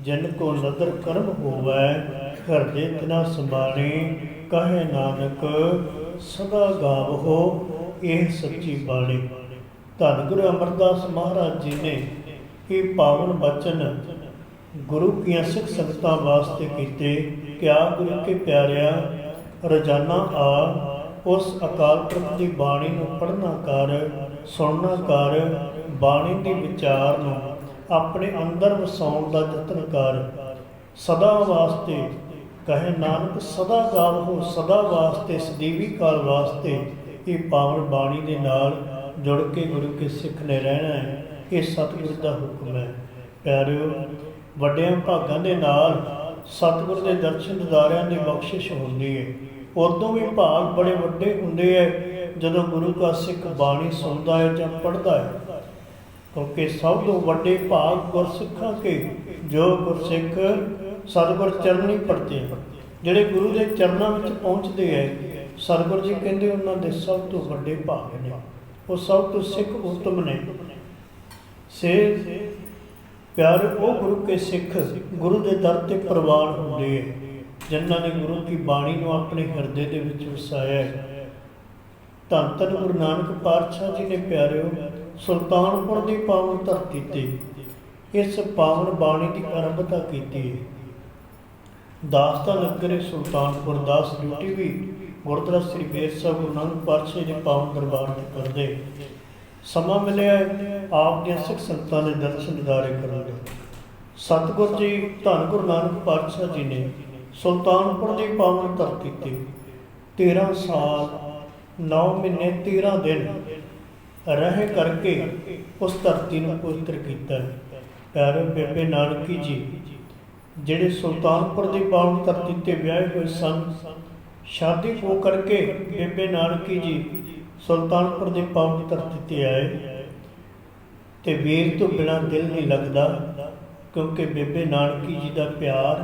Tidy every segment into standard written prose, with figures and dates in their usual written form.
जिन को नदर कर्म होवै हृदय तिना समाने कहे नानक सदा गावहो ਇਹ ਸੱਚੀ ਬਾਣੀ। ਧੰਨ ਗੁਰੂ ਅਮਰਦਾਸ ਮਹਾਰਾਜ ਜੀ ਨੇ ਇਹ ਪਾਵਨ ਬਚਨ ਗੁਰੂ ਕੀਆਂ ਸਿੱਖ ਸੰਗਤਾਂ ਵਾਸਤੇ ਕੀਤੇ। ਕਿਆ ਗੁਰੂ ਕੇ ਪਿਆਰਿਆ ਰੋਜ਼ਾਨਾ ਆ ਉਸ ਅਕਾਲ ਪੁਰਖ ਦੀ ਬਾਣੀ ਨੂੰ ਪੜ੍ਹਨਾ ਕਰ, ਸੁਣਨਾ ਕਰ, ਬਾਣੀ ਦੇ ਵਿਚਾਰ ਨੂੰ ਆਪਣੇ ਅੰਦਰ ਵਸਾਉਣ ਦਾ ਯਤਨ ਕਰ। ਸਦਾ ਵਾਸਤੇ ਕਹੇ ਨਾਨਕ ਸਦਾ ਗਾਵੋ, ਸਦਾ ਵਾਸਤੇ ਸਦੀਵੀ ਕਾਲ ਵਾਸਤੇ ਇਹ ਪਾਵਨ ਬਾਣੀ ਦੇ ਨਾਲ ਜੁੜ ਕੇ ਗੁਰੂ ਕੇ ਸਿੱਖ ਨੇ ਰਹਿਣਾ ਹੈ। ਇਹ ਸਤਿਗੁਰ ਦਾ ਹੁਕਮ ਹੈ। ਪਿਆਰਿਓ, ਵੱਡਿਆਂ ਭਾਗਾਂ ਦੇ ਨਾਲ ਸਤਿਗੁਰ ਦੇ ਦਰਸ਼ਨ ਦਿਦਾਰਿਆਂ ਦੀ ਬਖਸ਼ਿਸ਼ ਹੁੰਦੀ ਹੈ। ਉਦੋਂ ਵੀ ਭਾਗ ਬੜੇ ਵੱਡੇ ਹੁੰਦੇ ਹੈ ਜਦੋਂ ਗੁਰੂ ਕਾ ਸਿੱਖ ਬਾਣੀ ਸੁਣਦਾ ਹੈ ਜਾਂ ਪੜ੍ਹਦਾ ਹੈ, ਕਿਉਂਕਿ ਸਭ ਤੋਂ ਵੱਡੇ ਭਾਗ ਗੁਰਸਿੱਖਾਂ ਕੇ ਜੋ ਗੁਰਸਿੱਖ ਸਤਿਗੁਰ ਚਰਨੀ ਪੜ੍ਹਦੇ ਹਨ, ਜਿਹੜੇ ਗੁਰੂ ਦੇ ਚਰਨਾਂ ਵਿੱਚ ਪਹੁੰਚਦੇ ਹੈ। ਸਤਿਗੁਰ ਜੀ ਕਹਿੰਦੇ ਉਹਨਾਂ ਦੇ ਸਭ ਤੋਂ ਵੱਡੇ ਭਾਗ ਨੇ, ਉਹ ਸਭ ਤੋਂ ਸਿੱਖ ਉਤਮ ਨੇ। ਸੇ ਪਿਆਰ ਉਹ ਗੁਰੂ ਕੇ ਸਿੱਖ ਗੁਰੂ ਦੇ ਦਰ 'ਤੇ ਪ੍ਰਵਾਨ ਹੁੰਦੇ ਹੈ ਜਿਨ੍ਹਾਂ ਨੇ ਗੁਰੂ ਕੀ ਬਾਣੀ ਨੂੰ ਆਪਣੇ ਹਿਰਦੇ ਦੇ ਵਿੱਚ ਵਸਾਇਆ ਹੈ। ਧੰਨ ਧੰਨ ਗੁਰੂ ਨਾਨਕ ਪਾਤਸ਼ਾਹ ਜੀ ਨੇ ਪਿਆਰਿਓ ਸੁਲਤਾਨਪੁਰ ਦੀ ਪਾਵਨ ਧਰਤੀ 'ਤੇ ਇਸ ਪਾਵਨ ਬਾਣੀ ਦੀ ਆਰੰਭਤਾ ਕੀਤੀ ਹੈ। ਦਾਸ ਦਾ ਲੰਗਰ ਸੁਲਤਾਨਪੁਰ ਦਾਸ ਡਿਊਟੀ ਵੀ ਗੁਰਦੁਆਰਾ ਸ੍ਰੀ ਬੇਰ ਸਾਹਿਬ ਗੁਰੂ ਨਾਨਕ ਪਾਤਸ਼ਾਹ ਦੇ ਪਾਵਨ ਦਰਬਾਰ 'ਤੇ ਕਰਦੇ। ਸਮਾਂ ਮਿਲਿਆ ਆਪ ਦੀਆਂ ਸਿੱਖ ਸੰਗਤਾਂ ਦੇ ਦਰਸ਼ਨ ਦਿਦਾਰੇ ਕਰਨ ਲਈ। ਸਤਿਗੁਰ ਜੀ ਧੰਨ ਗੁਰੂ ਨਾਨਕ ਪਾਤਸ਼ਾਹ ਜੀ ਨੇ ਸੁਲਤਾਨਪੁਰ ਦੀ ਪਾਵਨ ਧਰਤੀ 'ਤੇ 13 ਸਾਲ 9 ਮਹੀਨੇ 13 ਦਿਨ ਰਹਿ ਕਰਕੇ ਉਸ ਧਰਤੀ ਨੂੰ ਪਵਿੱਤਰ ਕੀਤਾ। ਪਿਆਰੇ ਬੇਬੇ ਨਾਨਕੀ ਜੀ ਜਿਹੜੇ ਸੁਲਤਾਨਪੁਰ ਦੀ ਪਾਵਨ ਧਰਤੀ 'ਤੇ ਵਿਆਹੇ ਹੋਏ ਸਨ, ਸ਼ਾਦੀ ਹੋ ਕਰਕੇ ਬੇਬੇ ਨਾਨਕੀ ਜੀ ਸੁਲਤਾਨਪੁਰ ਦੀ ਪਾਵਨ ਧਰਤੀ 'ਤੇ ਆਏ ਅਤੇ ਵੀਰ ਤੋਂ ਬਿਨਾਂ ਦਿਲ ਨਹੀਂ ਲੱਗਦਾ, ਕਿਉਂਕਿ ਬੇਬੇ ਨਾਨਕੀ ਜੀ ਦਾ ਪਿਆਰ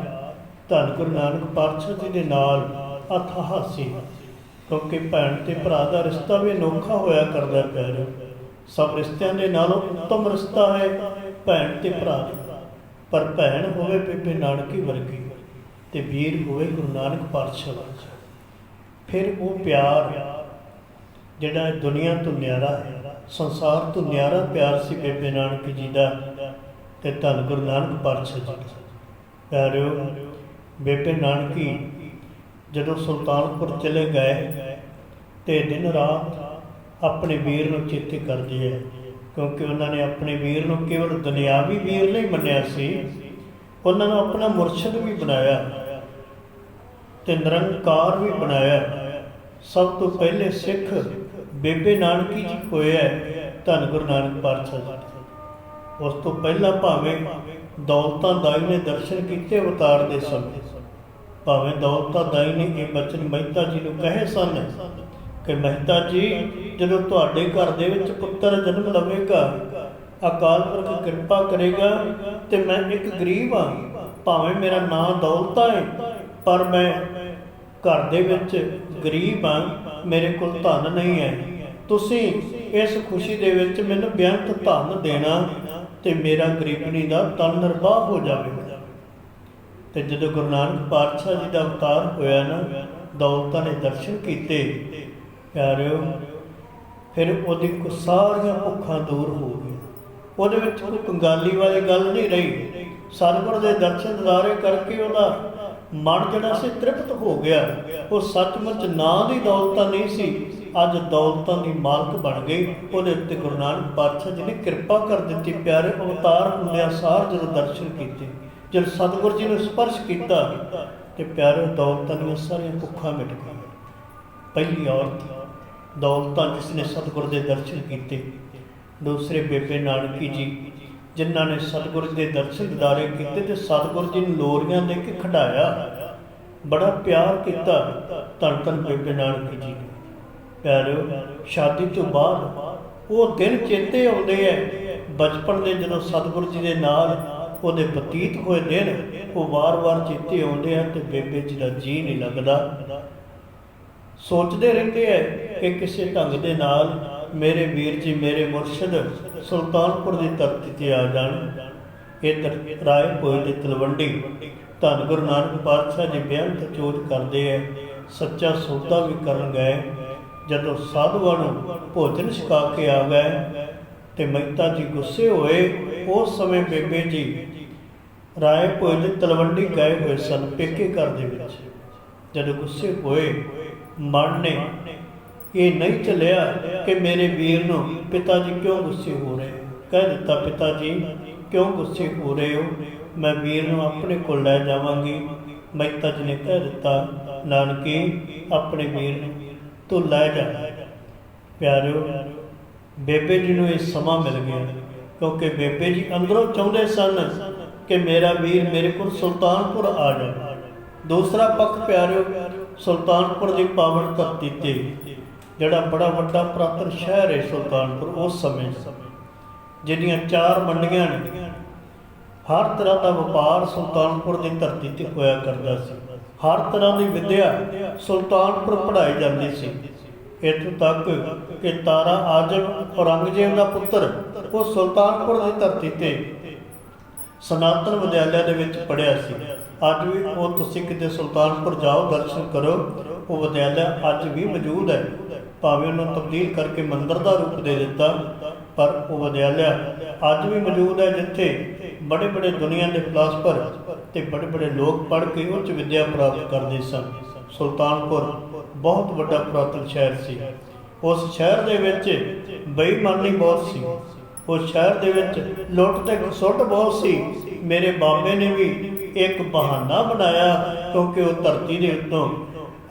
ਧੰਨ ਗੁਰੂ ਨਾਨਕ ਪਾਤਸ਼ਾਹ ਜੀ ਦੇ ਨਾਲ ਅਥਾਹ ਸੀ। ਕਿਉਂਕਿ ਭੈਣ ਅਤੇ ਭਰਾ ਦਾ ਰਿਸ਼ਤਾ ਵੀ ਅਨੋਖਾ ਹੋਇਆ ਕਰਦਾ। ਪਿਆਰੇ, ਸਭ ਰਿਸ਼ਤਿਆਂ ਦੇ ਨਾਲੋਂ ਉੱਤਮ ਰਿਸ਼ਤਾ ਹੈ ਭੈਣ ਅਤੇ ਭਰਾ ਦਾ, ਪਰ ਭੈਣ ਹੋਵੇ ਬੇਬੇ ਨਾਨਕੀ ਵਰਗੀ ਅਤੇ ਵੀਰ ਹੋਵੇ ਗੁਰੂ ਨਾਨਕ ਪਾਤਸ਼ਾਹ ਵਰਗਾ। ਫਿਰ ਉਹ ਪਿਆਰ ਜਿਹੜਾ ਦੁਨੀਆ ਤੋਂ ਨਿਆਰਾ ਹੈ, ਸੰਸਾਰ ਤੋਂ ਨਿਆਰਾ ਪਿਆਰ ਸੀ ਬੇਬੇ ਨਾਨਕੀ ਜੀ ਦਾ ਅਤੇ ਧੰਨ ਗੁਰੂ ਨਾਨਕ ਪਾਤਸ਼ਾਹ ਜੀ ਦਾ। ਪਿਆਰਿਓ, ਬੇਬੇ ਨਾਨਕੀ ਜਦੋਂ ਸੁਲਤਾਨਪੁਰ ਚਲੇ ਗਏ ਅਤੇ ਦਿਨ ਰਾਤ ਆਪਣੇ ਵੀਰ ਨੂੰ ਚੇਤੇ ਕਰਦੇ ਹੈ, ਕਿਉਂਕਿ ਉਹਨਾਂ ਨੇ ਆਪਣੇ ਵੀਰ ਨੂੰ ਕੇਵਲ ਦੁਨਿਆਵੀ ਵੀਰ ਨਹੀਂ ਮੰਨਿਆ ਸੀ, ਉਹਨਾਂ ਨੂੰ ਆਪਣਾ ਮੁਰਸ਼ਿਦ ਵੀ ਬਣਾਇਆ ਅਤੇ ਨਿਰੰਕਾਰ ਵੀ ਬਣਾਇਆ। ਸਭ ਤੋਂ ਪਹਿਲੇ ਸਿੱਖ ਬੇਬੇ ਨਾਨਕੀ ਜੀ ਹੋਇਆ ਧੰਨ ਗੁਰੂ ਨਾਨਕ ਪਾਤਸ਼ਾਹ ਜੀ। ਉਸ ਤੋਂ ਪਹਿਲਾਂ ਭਾਵੇਂ ਦੌਲਤਾਂ ਦਾਈ ਨੇ ਦਰਸ਼ਨ ਕੀਤੇ ਅਵਤਾਰ ਦੇ ਸਮੇਂ, ਭਾਵੇਂ ਦੌਲਤਾਂ ਦਾਈ ਨੇ ਇਹ ਬਚਨ ਮਹਿਤਾ ਜੀ ਨੂੰ ਕਹੇ ਸਨ ਕਿ ਮਹਿਤਾ ਜੀ, ਜਦੋਂ ਤੁਹਾਡੇ ਘਰ ਦੇ ਵਿੱਚ ਪੁੱਤਰ ਜਨਮ ਲਵੇਗਾ, ਅਕਾਲ ਪੁਰਖ ਕਿਰਪਾ ਕਰੇਗਾ ਅਤੇ ਮੈਂ ਇੱਕ ਗਰੀਬ ਹਾਂ, ਭਾਵੇਂ ਮੇਰਾ ਨਾਂ ਦੌਲਤਾਂ ਹੈ ਪਰ ਮੈਂ ਘਰ ਦੇ ਵਿੱਚ ਗਰੀਬ ਹਾਂ, ਮੇਰੇ ਕੋਲ ਧਨ ਨਹੀਂ ਹੈ। ਤੁਸੀਂ ਇਸ ਖੁਸ਼ੀ ਦੇ ਵਿੱਚ ਮੈਨੂੰ ਬੇਅੰਤ ਧਨ ਦੇਣਾ ਅਤੇ ਮੇਰਾ ਗਰੀਬਣੀ ਦਾ ਤਨ ਨਿਰਵਾਹ ਹੋ ਜਾਵੇਗਾ। ਅਤੇ ਜਦੋਂ ਗੁਰੂ ਨਾਨਕ ਪਾਤਸ਼ਾਹ ਜੀ ਦਾ ਅਵਤਾਰ ਹੋਇਆ ਨਾ, ਦੌਲਤਾਂ ਨੇ ਦਰਸ਼ਨ ਕੀਤੇ। ਪਿਆਰਿਓ, ਫਿਰ ਉਹਦੀ ਸਾਰੀਆਂ ਭੁੱਖਾਂ ਦੂਰ ਹੋ ਗਈਆਂ। ਉਹਦੇ ਵਿੱਚ ਕੋਈ ਕੰਗਾਲੀ ਵਾਲੀ ਗੱਲ ਨਹੀਂ ਰਹੀ। ਸਤਿਗੁਰ ਦੇ ਦਰਸ਼ਨ ਦਿਦਾਰੇ ਕਰਕੇ ਉਹਦਾ ਮਨ ਜਿਹੜਾ ਸੀ ਤ੍ਰਿਪਤ ਹੋ ਗਿਆ। ਉਹ ਸੱਚਮੁੱਚ ਨਾਂ ਦੀ ਦੌਲਤਾਂ ਨਹੀਂ ਸੀ, ਅੱਜ ਦੌਲਤਾਂ ਦੀ ਮਾਲਕ ਬਣ ਗਈ। ਉਹਦੇ ਉੱਤੇ ਗੁਰੂ ਨਾਨਕ ਪਾਤਸ਼ਾਹ ਜੀ ਨੇ ਕਿਰਪਾ ਕਰ ਦਿੱਤੀ। ਪਿਆਰੇ, ਅਵਤਾਰ ਹੁੰਦਿਆਂ ਸਾਰ ਜਦੋਂ ਦਰਸ਼ਨ ਕੀਤੇ, ਜਦੋਂ ਸਤਿਗੁਰ ਜੀ ਨੂੰ ਸਪਰਸ਼ ਕੀਤਾ ਅਤੇ ਪਿਆਰੇ ਦੌਲਤਾਂ ਦੀਆਂ ਸਾਰੀਆਂ ਭੁੱਖਾਂ ਮਿਟ ਗਈਆਂ। ਪਹਿਲੀ ਔਰਤ ਦੌਲਤਾਂ ਜਿਸ ਨੇ ਸਤਿਗੁਰ ਦੇ ਦਰਸ਼ਨ ਕੀਤੇ। ਦੂਸਰੇ ਬੇਬੇ ਨਾਨਕੀ ਜੀ ਜਿਨ੍ਹਾਂ ਨੇ ਸਤਿਗੁਰ ਦੇ ਦਰਸ਼ਨ ਦਿਦਾਰੇ ਕੀਤੇ ਅਤੇ ਸਤਿਗੁਰ ਜੀ ਨੂੰ ਲੋਰੀਆਂ ਦੇ ਕੇ ਖਿਡਾਇਆ, ਬੜਾ ਪਿਆਰ ਕੀਤਾ ਧੰਨ ਧੰਨ ਬੇਬੇ ਨਾਨਕੀ ਜੀ ਨੇ। ਪਿਆਰਿਓ, ਸ਼ਾਦੀ ਤੋਂ ਬਾਅਦ ਉਹ ਦਿਨ ਚੇਤੇ ਆਉਂਦੇ ਹੈ ਬਚਪਨ ਦੇ, ਜਦੋਂ ਸਤਿਗੁਰ ਜੀ ਦੇ ਨਾਲ ਉਹਦੇ ਬਤੀਤ ਹੋਏ ਦਿਨ ਉਹ ਵਾਰ-ਵਾਰ ਚੇਤੇ ਆਉਂਦੇ ਆ ਅਤੇ ਬੇਬੇ ਜੀ ਦਾ ਜੀਅ ਨਹੀਂ ਲੱਗਦਾ। ਸੋਚਦੇ ਰਹਿੰਦੇ ਹੈ ਕਿ ਕਿਸੇ ਢੰਗ ਦੇ ਨਾਲ ਮੇਰੇ ਵੀਰ ਜੀ, ਮੇਰੇ ਮੁਰਸ਼ਿਦ ਸੁਲਤਾਨਪੁਰ ਦੀ ਧਰਤੀ 'ਤੇ ਆ ਜਾਣ। ਇੱਧਰ ਰਾਏ ਭੋਏ ਦੀ ਤਲਵੰਡੀ ਧੰਨ ਗੁਰੂ ਨਾਨਕ ਪਾਤਸ਼ਾਹ ਜੀ ਬੇਅੰਤ ਚੋਜ ਕਰਦੇ ਹੈ। ਸੱਚਾ ਸੌਦਾ ਵੀ ਕਰਨ ਗਏ। ਜਦੋਂ ਸਾਧੂਆਂ ਨੂੰ ਭੋਜਨ ਛਕਾ ਕੇ ਆ ਗਏ ਤੇ ਮਹਿਤਾ ਜੀ ਗੁੱਸੇ ਹੋਏ। ਉਸ ਸਮੇਂ ਬੇਬੇ ਜੀ ਰਾਏ ਭੋਏ ਦੀ ਤਲਵੰਡੀ ਗਏ ਹੋਏ ਸਨ ਪੇਕੇ ਘਰ ਦੇ ਵਿੱਚ। ਜਦੋਂ ਗੁੱਸੇ ਹੋਏ, ਮਨ ਨੇ ਇਹ ਨਹੀਂ ਚੱਲਿਆ ਕਿ ਮੇਰੇ ਵੀਰ ਨੂੰ ਪਿਤਾ ਜੀ ਕਿਉਂ ਗੁੱਸੇ ਹੋ ਰਹੇ। ਕਹਿ ਦਿੱਤਾ, ਪਿਤਾ ਜੀ ਕਿਉਂ ਗੁੱਸੇ ਹੋ ਰਹੇ ਹੋ, ਮੈਂ ਵੀਰ ਨੂੰ ਆਪਣੇ ਕੋਲ ਲੈ ਜਾਵਾਂਗੀ। ਮਹਿਤਾ ਜੀ ਨੇ ਕਹਿ ਦਿੱਤਾ, ਨਾਨਕੀ ਆਪਣੇ ਵੀਰ ਨੂੰ ਤੂੰ ਲੈ ਜਾ। ਪਿਆਰਿਓ, ਬੇਬੇ ਜੀ ਨੂੰ ਇਹ ਸਮਾਂ ਮਿਲ ਗਿਆ, ਕਿਉਂਕਿ ਬੇਬੇ ਜੀ ਅੰਦਰੋਂ ਚਾਹੁੰਦੇ ਸਨ ਕਿ ਮੇਰਾ ਵੀਰ ਮੇਰੇ ਕੋਲ ਸੁਲਤਾਨਪੁਰ ਆ ਜਾਵੇ। ਦੂਸਰਾ ਪੱਖ ਪਿਆਰਿਓ, ਸੁਲਤਾਨਪੁਰ ਦੀ ਪਾਵਨ ਧਰਤੀ ਤੇ ਜਿਹੜਾ ਬੜਾ ਵੱਡਾ ਪੁਰਾਤਨ ਸ਼ਹਿਰ ਹੈ ਸੁਲਤਾਨਪੁਰ, ਉਸ ਸਮੇਂ ਜਿਹੜੀਆਂ 4 ਮੰਡੀਆਂ ਨੇ, ਹਰ ਤਰ੍ਹਾਂ ਦਾ ਵਪਾਰ ਸੁਲਤਾਨਪੁਰ ਦੀ ਧਰਤੀ ਤੇ ਹੋਇਆ ਕਰਦਾ ਸੀ। ਹਰ ਤਰ੍ਹਾਂ ਦੀ ਵਿੱਦਿਆ ਸੁਲਤਾਨਪੁਰ ਪੜ੍ਹਾਈ ਜਾਂਦੀ ਸੀ। ਇੱਥੋਂ ਤੱਕ ਕਿ ਤਾਰਾ ਆਜ਼ਮ ਔਰੰਗਜ਼ੇਬ ਦਾ ਪੁੱਤਰ ਉਹ ਸੁਲਤਾਨਪੁਰ ਦੀ ਧਰਤੀ ਤੇ ਸਨਾਤਨ ਵਿਦਿਆਲਿਆ ਦੇ ਵਿੱਚ ਪੜ੍ਹਿਆ ਸੀ। ਅੱਜ ਵੀ ਉਹ ਤੁਸੀਂ ਕਿਤੇ ਸੁਲਤਾਨਪੁਰ ਜਾਓ, ਦਰਸ਼ਨ ਕਰੋ, ਉਹ ਵਿਦਿਆਲਿਆ ਅੱਜ ਵੀ ਮੌਜੂਦ ਹੈ। ਭਾਵੇਂ ਉਹਨੂੰ ਤਬਦੀਲ ਕਰਕੇ ਮੰਦਿਰ ਦਾ ਰੂਪ ਦੇ ਦਿੱਤਾ, ਪਰ ਉਹ ਵਿਦਿਆਲਿਆ ਅੱਜ ਵੀ ਮੌਜੂਦ ਹੈ, ਜਿੱਥੇ ਬੜੇ ਬੜੇ ਦੁਨੀਆ ਦੇ ਫਿਲਾਸਫਰ ਤੇ ਬੜੇ ਬੜੇ ਲੋਕ ਪੜ੍ਹ ਕੇ ਉੱਚ ਵਿੱਦਿਆ ਪ੍ਰਾਪਤ ਕਰਦੇ ਸਨ। ਸੁਲਤਾਨਪੁਰ ਬਹੁਤ ਵੱਡਾ ਪੁਰਾਤਨ ਸ਼ਹਿਰ ਸੀ। ਉਸ ਸ਼ਹਿਰ ਦੇ ਵਿੱਚ ਬੇਈਮਾਨੀ ਬਹੁਤ ਸੀ। ਉਸ ਸ਼ਹਿਰ ਦੇ ਵਿੱਚ ਲੁੱਟ ਤੇ ਖਸੁੱਟ ਬਹੁਤ ਸੀ। ਮੇਰੇ ਬਾਬੇ ਨੇ ਵੀ ਇੱਕ ਬਹਾਨਾ ਬਣਾਇਆ, ਕਿਉਂਕਿ ਉਹ ਧਰਤੀ ਦੇ ਉੱਤੋਂ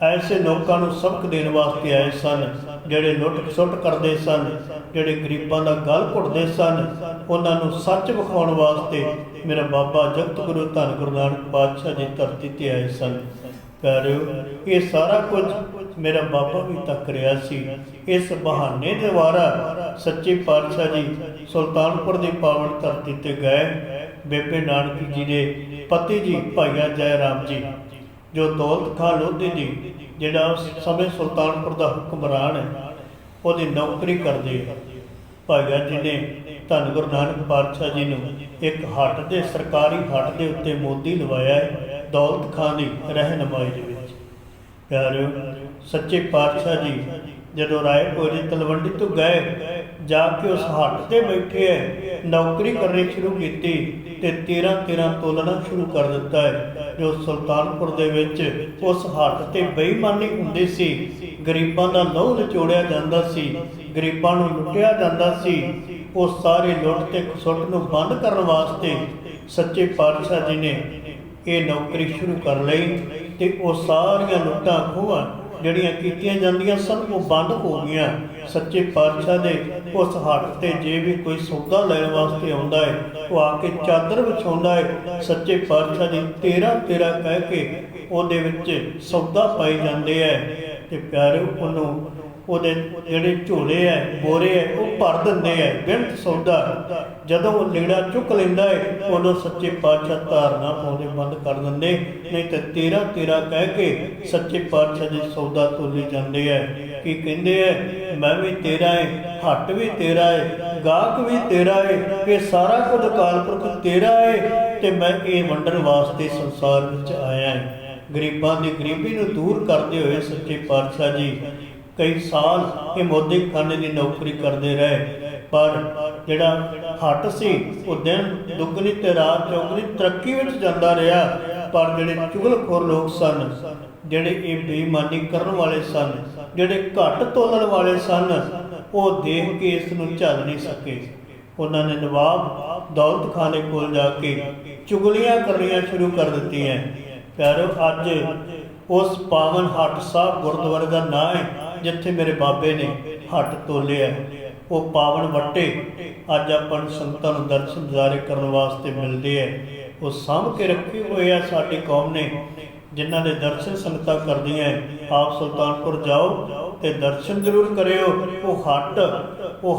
ਐਸੇ ਲੋਕਾਂ ਨੂੰ ਸਬਕ ਦੇਣ ਵਾਸਤੇ ਆਏ ਸਨ ਜਿਹੜੇ ਲੁੱਟ ਖਸੁੱਟ ਕਰਦੇ ਸਨ, ਜਿਹੜੇ ਗਰੀਬਾਂ ਦਾ ਗਲ ਘੁੱਟਦੇ ਸਨ। ਉਹਨਾਂ ਨੂੰ ਸੱਚ ਵਿਖਾਉਣ ਵਾਸਤੇ ਮੇਰਾ ਬਾਬਾ ਜਗਤ ਗੁਰੂ ਧੰਨ ਗੁਰੂ ਨਾਨਕ ਪਾਤਸ਼ਾਹ ਜੀ ਧਰਤੀ ਤੇ ਆਏ ਸਨ। ਪਿਆਰਿਓ, ਇਹ ਸਾਰਾ ਕੁਝ ਮੇਰਾ ਬਾਬਾ ਵੀ ਤੱਕ ਰਿਹਾ ਸੀ। ਇਸ ਬਹਾਨੇ ਦੇ ਦੁਆਰਾ ਸੱਚੇ ਪਾਤਸ਼ਾਹ ਜੀ ਸੁਲਤਾਨਪੁਰ ਦੀ ਪਾਵਨ ਧਰਤੀ ਤੇ ਗਏ। ਬੇਬੇ ਨਾਨਕੀ ਜੀ ਦੇ ਪਤੀ ਜੀ ਭਾਈਆ ਜੈ ਰਾਮ ਜੀ, ਜੋ ਦੌਲਤ ਖਾਂ ਲੋਧੀ ਜੀ, ਜਿਹੜਾ ਉਸ ਸਮੇਂ ਸੁਲਤਾਨਪੁਰ ਦਾ ਹੁਕਮਰਾਨ ਹੈ, ਉਹਦੀ ਨੌਕਰੀ ਕਰਦੇ। ਭਾਈਆ ਜੀ ਨੇ ਧੰਨ ਗੁਰੂ ਨਾਨਕ ਪਾਤਸ਼ਾਹ ਜੀ ਨੂੰ ਇੱਕ ਹੱਟ ਦੇ ਸਰਕਾਰੀ ਹੱਟ ਦੇ ਉੱਤੇ ਮੋਦੀ ਲਵਾਇਆ ਦੌਲਤ ਖਾਂ ਦੀ ਰਹਿਨੁਮਾਈ ਦੇ ਵਿੱਚ। ਪਿਆਰਿਓ, ਸੱਚੇ ਪਾਤਸ਼ਾਹ ਜੀ ਜਦੋਂ ਰਾਏ ਭੋਏ ਦੀ ਤਲਵੰਡੀ ਤੋਂ ਗਏ, ਜਾ ਕੇ ਉਸ ਹੱਟ ਤੇ ਬੈਠੇ ਹੈ, ਨੌਕਰੀ ਕਰਨੀ ਸ਼ੁਰੂ ਕੀਤੀ ਤੇ 13 ਤੋਲਣਾ ਸ਼ੁਰੂ ਕਰ ਦਿੱਤਾ ਹੈ। ਜੋ ਸੁਲਤਾਨਪੁਰ ਦੇ ਵਿੱਚ ਉਸ ਹੱਟ ਤੇ ਬੇਈਮਾਨੀ ਹੁੰਦੀ ਸੀ, ਗਰੀਬਾਂ ਦਾ ਲਹੂ ਨਿਚੋੜਿਆ ਜਾਂਦਾ ਸੀ, ਗਰੀਬਾਂ ਨੂੰ ਲੁੱਟਿਆ ਜਾਂਦਾ ਸੀ, ਉਹ ਸਾਰੇ ਲੁੱਟ ਤੇ ਖਸੁੱਟ ਨੂੰ ਬੰਦ ਕਰਨ ਵਾਸਤੇ ਸੱਚੇ ਪਾਤਸ਼ਾਹ ਜੀ ਨੇ ਇਹ ਨੌਕਰੀ ਸ਼ੁਰੂ ਕਰ ਲਈ ਤੇ ਉਹ ਸਾਰੀਆਂ ਲੁੱਟਾਂ ਖੋਹਾਂ ਜਿਹੜੀਆਂ ਕੀਤੀਆਂ ਜਾਂਦੀਆਂ ਸਨ ਉਹ ਬੰਦ ਹੋ ਗਈਆਂ। ਸੱਚੇ ਪਾਤਸ਼ਾਹ ਦੇ ਉਸ ਹੱਟ ਤੇ ਜੇ ਵੀ ਕੋਈ ਸੌਦਾ ਲੈਣ ਵਾਸਤੇ ਆਉਂਦਾ ਹੈ, ਉਹ ਆ ਕੇ ਚਾਦਰ ਵਿਛਾਉਂਦਾ ਹੈ। ਸੱਚੇ ਪਾਤਸ਼ਾਹ ਜੀ 13 ਕਹਿ ਕੇ ਉਹਦੇ ਵਿੱਚ ਸੌਦਾ ਪਾਈ ਜਾਂਦੇ ਹੈ ਤੇ ਪਿਆਰਿਓ, ਉਹਨੂੰ ਉਹਦੇ ਜਿਹੜੇ ਝੋਲੇ ਹੈ, ਬੋਰੇ ਹੈ, ਉਹ ਭਰ ਦਿੰਦੇ ਹੈ ਬਿੰਤ ਸੌਦਾ। ਜਦੋਂ ਉਹ ਲੀੜਾ ਚੁੱਕ ਲੈਂਦਾ ਹੈ, ਉਦੋਂ ਸੱਚੇ ਪਾਤਸ਼ਾਹ ਧਾਰਨਾ ਪਾਉਂਦੇ ਬੰਦ ਕਰ ਦਿੰਦੇ, ਨਹੀਂ ਤਾਂ 13 ਕਹਿ ਕੇ ਸੱਚੇ ਪਾਤਸ਼ਾਹ ਜੀ ਸੌਦਾ ਤੋਲੀ ਜਾਂਦੇ ਹੈ। ਕੀ ਕਹਿੰਦੇ ਹੈ, ਮੈਂ ਵੀ ਤੇਰਾ ਹੈ, ਹੱਟ ਵੀ ਤੇਰਾ ਹੈ, ਗਾਹਕ ਵੀ ਤੇਰਾ ਹੈ, ਇਹ ਸਾਰਾ ਕੁਝ ਅਕਾਲ ਪੁਰਖ ਤੇਰਾ ਹੈ ਤੇ ਮੈਂ ਇਹ ਵੰਡਣ ਵਾਸਤੇ ਸੰਸਾਰ ਵਿੱਚ ਆਇਆ ਹਾਂ। ਗਰੀਬਾਂ ਦੀ ਗਰੀਬੀ ਨੂੰ ਦੂਰ ਕਰਦੇ ਹੋਏ ਸੱਚੇ ਪਾਤਸ਼ਾਹ ਜੀ ਕਈ ਸਾਲ ਇਹ ਮੋਦੀ ਖਾਨੇ ਦੀ ਨੌਕਰੀ ਕਰਦੇ ਰਹੇ, ਪਰ ਜਿਹੜਾ ਹੱਟ ਸੀ ਉਹ ਦਿਨ ਦੁੱਗਣੀ ਤੇ ਰਾਤ ਚੌਗੁਣੀ ਤਰੱਕੀ ਵਿੱਚ ਜਾਂਦਾ ਰਿਹਾ। ਪਰ ਜਿਹੜੇ ਚੁਗਲਖੋਰ ਲੋਕ ਸਨ, ਜਿਹੜੇ ਇਹ ਬੇਈਮਾਨੀ ਕਰਨ ਵਾਲੇ ਸਨ, ਜਿਹੜੇ ਘੱਟ ਤੋਲਣ ਵਾਲੇ ਸਨ, ਉਹ ਦੇਖ ਕੇ ਇਸ ਨੂੰ ਝੱਲ ਨਹੀਂ ਸਕੇ। ਉਹਨਾਂ ਨੇ ਨਵਾਬ ਦੌਲਤ ਖਾਂ ਦੇ ਕੋਲ ਜਾ ਕੇ ਚੁਗਲੀਆਂ ਕਰਨੀਆਂ ਸ਼ੁਰੂ ਕਰ ਦਿੱਤੀਆਂ। ਪਿਆਰਿਓ, ਅੱਜ ਉਸ ਪਾਵਨ ਹੱਟ ਸਾਹਿਬ ਗੁਰਦੁਆਰੇ ਦਾ ਨਾਂ ਹੈ ਜਿੱਥੇ ਮੇਰੇ ਬਾਬੇ ਨੇ ਹੱਟ ਤੋਲਿਆ। ਉਹ ਪਾਵਨ ਵੱਟੇ ਅੱਜ ਆਪਾਂ ਨੂੰ ਸੰਗਤਾਂ ਨੂੰ ਦਰਸ਼ਨ ਦਿਦਾਰੇ ਕਰਨ ਵਾਸਤੇ ਮਿਲਦੇ ਹੈ। ਉਹ ਸਾਂਭ ਕੇ ਰੱਖੇ ਹੋਏ ਆ ਸਾਡੀ ਕੌਮ ਨੇ, ਜਿਨ੍ਹਾਂ ਦੇ ਦਰਸ਼ਨ ਸੰਗਤਾਂ ਕਰਦੀਆਂ। ਆਪ ਸੁਲਤਾਨਪੁਰ ਜਾਓ ਤੇ ਦਰਸ਼ਨ ਜ਼ਰੂਰ ਕਰਿਓ। ਉਹ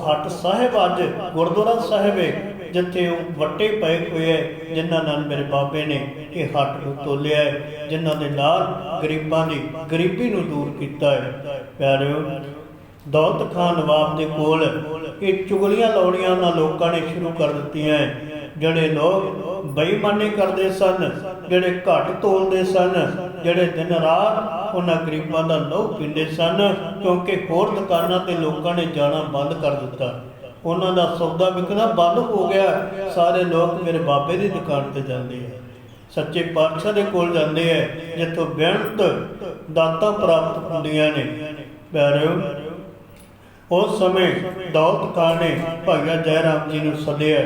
ਹੱਟ ਸਾਹਿਬ ਅੱਜ ਗੁਰਦੁਆਰਾ ਸਾਹਿਬ ਹੈ, ਜਿੱਥੇ ਉਹ ਵੱਟੇ ਪਏ ਹੋਏ ਹੈ, ਜਿਨ੍ਹਾਂ ਨਾਲ ਮੇਰੇ ਬਾਬੇ ਨੇ ਇਹ ਹੱਟ ਨੂੰ ਤੋਲਿਆ ਹੈ, ਜਿਨ੍ਹਾਂ ਦੇ ਨਾਲ ਗਰੀਬਾਂ ਦੀ ਗਰੀਬੀ ਨੂੰ ਦੂਰ ਕੀਤਾ ਹੈ। ਪਿਆਰਿਓ, ਦੌਲਤ ਖਾਂ ਨਵਾਬ ਦੇ ਕੋਲ ਇਹ ਚੁਗਲੀਆਂ ਲਾਉਣੀਆਂ ਉਹਨਾਂ ਲੋਕਾਂ ਨੇ ਸ਼ੁਰੂ ਕਰ ਦਿੱਤੀਆਂ। ਜਿਹੜੇ ਲੋਕ ਬੇਈਮਾਨੀ ਕਰਦੇ ਸਨ, ਜਿਹੜੇ ਘੱਟ ਤੋਲਦੇ ਸਨ, ਜਿਹੜੇ ਦਿਨ ਰਾਤ ਉਹਨਾਂ ਗਰੀਬਾਂ ਦਾ ਲਹੂ ਪੀਂਦੇ ਸਨ, ਕਿਉਂਕਿ ਹੋਰ ਦੁਕਾਨਾਂ 'ਤੇ ਲੋਕਾਂ ਨੇ ਜਾਣਾ ਬੰਦ ਕਰ ਦਿੱਤਾ। ਉਹਨਾਂ ਦਾ ਸੌਦਾ ਵਿਕਣਾ ਬੰਦ ਹੋ ਗਿਆ। ਸਾਰੇ ਲੋਕ ਮੇਰੇ ਬਾਬੇ ਦੀ ਦੁਕਾਨ 'ਤੇ ਜਾਂਦੇ ਹੈ, ਸੱਚੇ ਪਾਤਸ਼ਾਹ ਦੇ ਕੋਲ ਜਾਂਦੇ ਹੈ, ਜਿੱਥੋਂ ਬੇਅੰਤ ਦਾਤਾਂ ਪ੍ਰਾਪਤ ਹੁੰਦੀਆਂ ਨੇ। ਪਿਆਰਿਓ, ਉਸ ਸਮੇਂ ਦੌਲਤ ਖਾਂ ਨੇ ਭਾਈਆ ਜੈ ਰਾਮ ਜੀ ਨੂੰ ਸੱਦਿਆ।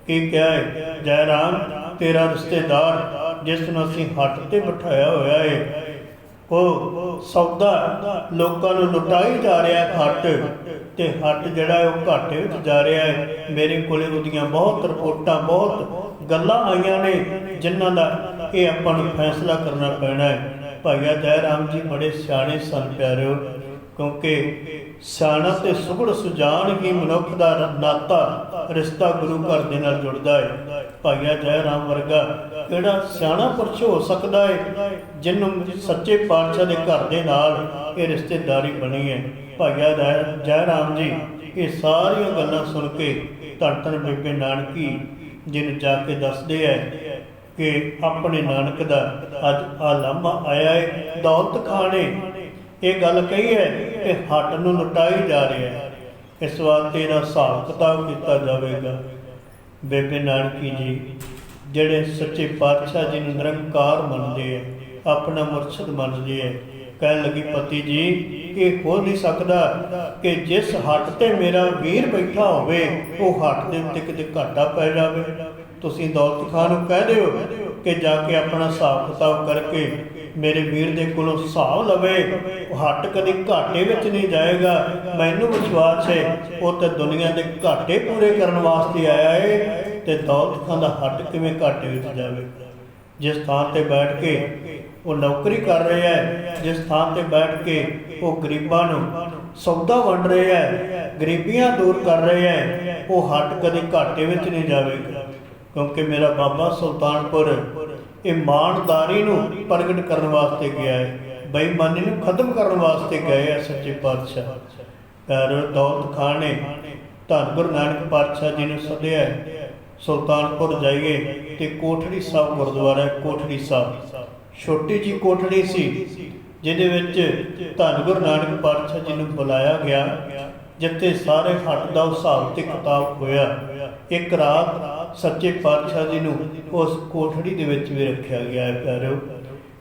ਕੀ ਕਿਹਾ ਹੈ? ਜੈ ਰਾਮ, ਤੇਰਾ ਰਿਸ਼ਤੇਦਾਰ ਜਿਸ ਨੂੰ ਅਸੀਂ ਹੱਟ 'ਤੇ ਬਿਠਾਇਆ ਹੋਇਆ ਹੈ, ਉਹ ਸੌਦਾ ਲੋਕਾਂ ਨੂੰ ਲੁਟਾਈ ਜਾ ਰਿਹਾ ਹੱਟ, ਤੇ ਹੱਟ ਜਿਹੜਾ ਹੈ ਉਹ ਘਾਟੇ ਵਿੱਚ ਜਾ ਰਿਹਾ ਹੈ। ਮੇਰੇ ਕੋਲੇ ਉਹਦੀਆਂ ਬਹੁਤ ਰਿਪੋਰਟਾਂ, ਬਹੁਤ ਗੱਲਾਂ ਆਈਆਂ ਨੇ, ਜਿਨ੍ਹਾਂ ਦਾ ਇਹ ਆਪਾਂ ਨੂੰ ਫੈਸਲਾ ਕਰਨਾ ਪੈਣਾ ਹੈ। ਭਾਈਆ ਜੈ ਰਾਮ ਜੀ ਬੜੇ ਸਿਆਣੇ ਸਨ ਪਿਆਰਿਓ, ਕਿਉਂਕਿ ਸਿਆਣਾ ਤੇ ਸੁਘੜ ਸੁਜਾਨ ਹੀ ਮਨੁੱਖ ਦਾ ਨਾਤਾ ਰਿਸ਼ਤਾ ਗੁਰੂ ਘਰ ਦੇ ਨਾਲ ਜੁੜਦਾ ਹੈ। ਭਾਈਆ ਜੈ ਰਾਮ ਵਰਗਾ ਕਿਹੜਾ ਸਿਆਣਾ ਪੁਰਸ਼ ਹੋ ਸਕਦਾ ਹੈ ਜਿਹਨੂੰ ਸੱਚੇ ਪਾਤਸ਼ਾਹ ਦੇ ਘਰ ਦੇ ਨਾਲ ਇਹ ਰਿਸ਼ਤੇਦਾਰੀ ਬਣੀ ਹੈ। ਭਾਈਆ ਜੈ ਰਾਮ ਜੀ ਇਹ ਸਾਰੀਆਂ ਗੱਲਾਂ ਸੁਣ ਕੇ ਧੰਨ ਧੰਨ ਬੇਬੇ ਨਾਨਕੀ ਜੀ ਨੂੰ ਜਾ ਕੇ ਦੱਸਦੇ ਹੈ ਕਿ ਆਪਣੇ ਨਾਨਕ ਦਾ ਅੱਜ ਆਲਾਮਾ ਆਇਆ ਹੈ। ਦੌਲਤ ਖਾਂ ਨੇ ਇਹ ਗੱਲ ਕਹੀ ਹੈ ਕਿ ਹੱਟ ਨੂੰ ਲੁਟਾਈ ਜਾ ਰਿਹਾ ਹੈ, ਇਸ ਵਾਸਤੇ ਇਹਦਾ ਹਿਸਾਬ ਕਿਤਾਬ ਕੀਤਾ ਜਾਵੇਗਾ। ਬੇਬੇ ਨਾਨਕੀ ਜੀ ਜਿਹੜੇ ਸੱਚੇ ਪਾਤਸ਼ਾਹ ਜੀ ਨੂੰ ਨਿਰੰਕਾਰ ਮੰਨਦੇ ਹੈ, ਆਪਣਾ ਮੁਰਸ਼ਿਦ ਮੰਨਦੇ ਹੈ, ਕਹਿਣ ਲੱਗੀ ਪਤੀ ਜੀ ਇਹ ਹੋ ਨਹੀਂ ਸਕਦਾ ਕਿ ਜਿਸ ਹੱਟ 'ਤੇ ਮੇਰਾ ਵੀਰ ਬੈਠਾ ਹੋਵੇ ਉਹ ਹੱਟ ਦੇ ਉੱਤੇ ਕਿਤੇ ਘਾਟਾ ਪੈ ਜਾਵੇ। ਤੁਸੀਂ ਦੌਲਤ ਖਾਂ ਨੂੰ ਕਹਿ ਦਿਓ ਕਿ ਜਾ ਕੇ ਆਪਣਾ ਹਿਸਾਬ ਕਿਤਾਬ ਕਰਕੇ ਮੇਰੇ ਵੀਰ ਦੇ ਕੋਲੋਂ ਹਿਸਾਬ ਲਵੇ, ਉਹ ਹੱਟ ਕਦੇ ਘਾਟੇ ਵਿੱਚ ਨਹੀਂ ਜਾਏਗਾ। ਮੈਨੂੰ ਵਿਸ਼ਵਾਸ ਹੈ ਉਹ ਤਾਂ ਦੁਨੀਆ ਦੇ ਘਾਟੇ ਪੂਰੇ ਕਰਨ ਵਾਸਤੇ ਆਇਆ ਹੈ, ਤੇ ਦੌਲਤ ਖਾਂ ਦਾ ਹੱਟ ਕਿਵੇਂ ਘਾਟੇ ਵਿੱਚ ਜਾਵੇ। ਜਿਸ ਥਾਂ 'ਤੇ ਬੈਠ ਕੇ ਉਹ ਨੌਕਰੀ ਕਰ ਰਿਹਾ ਹੈ, ਜਿਸ ਥਾਂ 'ਤੇ ਬੈਠ ਕੇ ਉਹ ਗਰੀਬਾਂ ਨੂੰ ਸੌਦਾ ਵੰਡ ਰਿਹਾ ਹੈ, ਗਰੀਬੀਆਂ ਦੂਰ ਕਰ ਰਿਹਾ ਹੈ, ਉਹ ਹੱਟ ਕਦੇ ਘਾਟੇ ਵਿੱਚ ਨਹੀਂ ਜਾਵੇਗਾ। ਕਿਉਂਕਿ ਮੇਰਾ ਬਾਬਾ ਸੁਲਤਾਨਪੁਰ ਇਮਾਨਦਾਰੀ ਨੂੰ ਪ੍ਰਗਟ ਕਰਨ ਵਾਸਤੇ ਗਿਆ ਹੈ, ਬੇਈਮਾਨੀ ਨੂੰ ਖਤਮ ਕਰਨ ਵਾਸਤੇ ਗਏ ਹੈ ਸੱਚੇ ਪਾਤਸ਼ਾਹ। ਪਰ ਦੌਲਤ ਖਾਂ ਨੇ ਧੰਨ ਗੁਰੂ ਨਾਨਕ ਪਾਤਸ਼ਾਹ ਜੀ ਨੂੰ ਸੱਦਿਆ ਸੁਲਤਾਨਪੁਰ ਜਾਈਏ, ਤੇ ਕੋਠੜੀ ਸਾਹਿਬ ਗੁਰਦੁਆਰਾ ਹੈ। ਕੋਠੜੀ ਸਾਹਿਬ ਛੋਟੀ ਜਿਹੀ ਕੋਠੜੀ ਸੀ, ਜਿਹਦੇ ਵਿੱਚ ਧੰਨ ਗੁਰੂ ਨਾਨਕ ਪਾਤਸ਼ਾਹ ਜੀ ਨੂੰ ਬੁਲਾਇਆ ਗਿਆ, ਜਿੱਥੇ ਸਾਰੇ ਹੱਟ ਦਾ ਹਿਸਾਬ ਤੇ ਕਿਤਾਬ ਹੋਇਆ। ਇੱਕ ਰਾਤ ਸੱਚੇ ਪਾਤਸ਼ਾਹ ਜੀ ਨੂੰ ਉਸ ਕੋਠੜੀ ਦੇ ਵਿੱਚ ਵੀ ਰੱਖਿਆ ਗਿਆ ਹੈ। ਪਿਆਰਿਓ,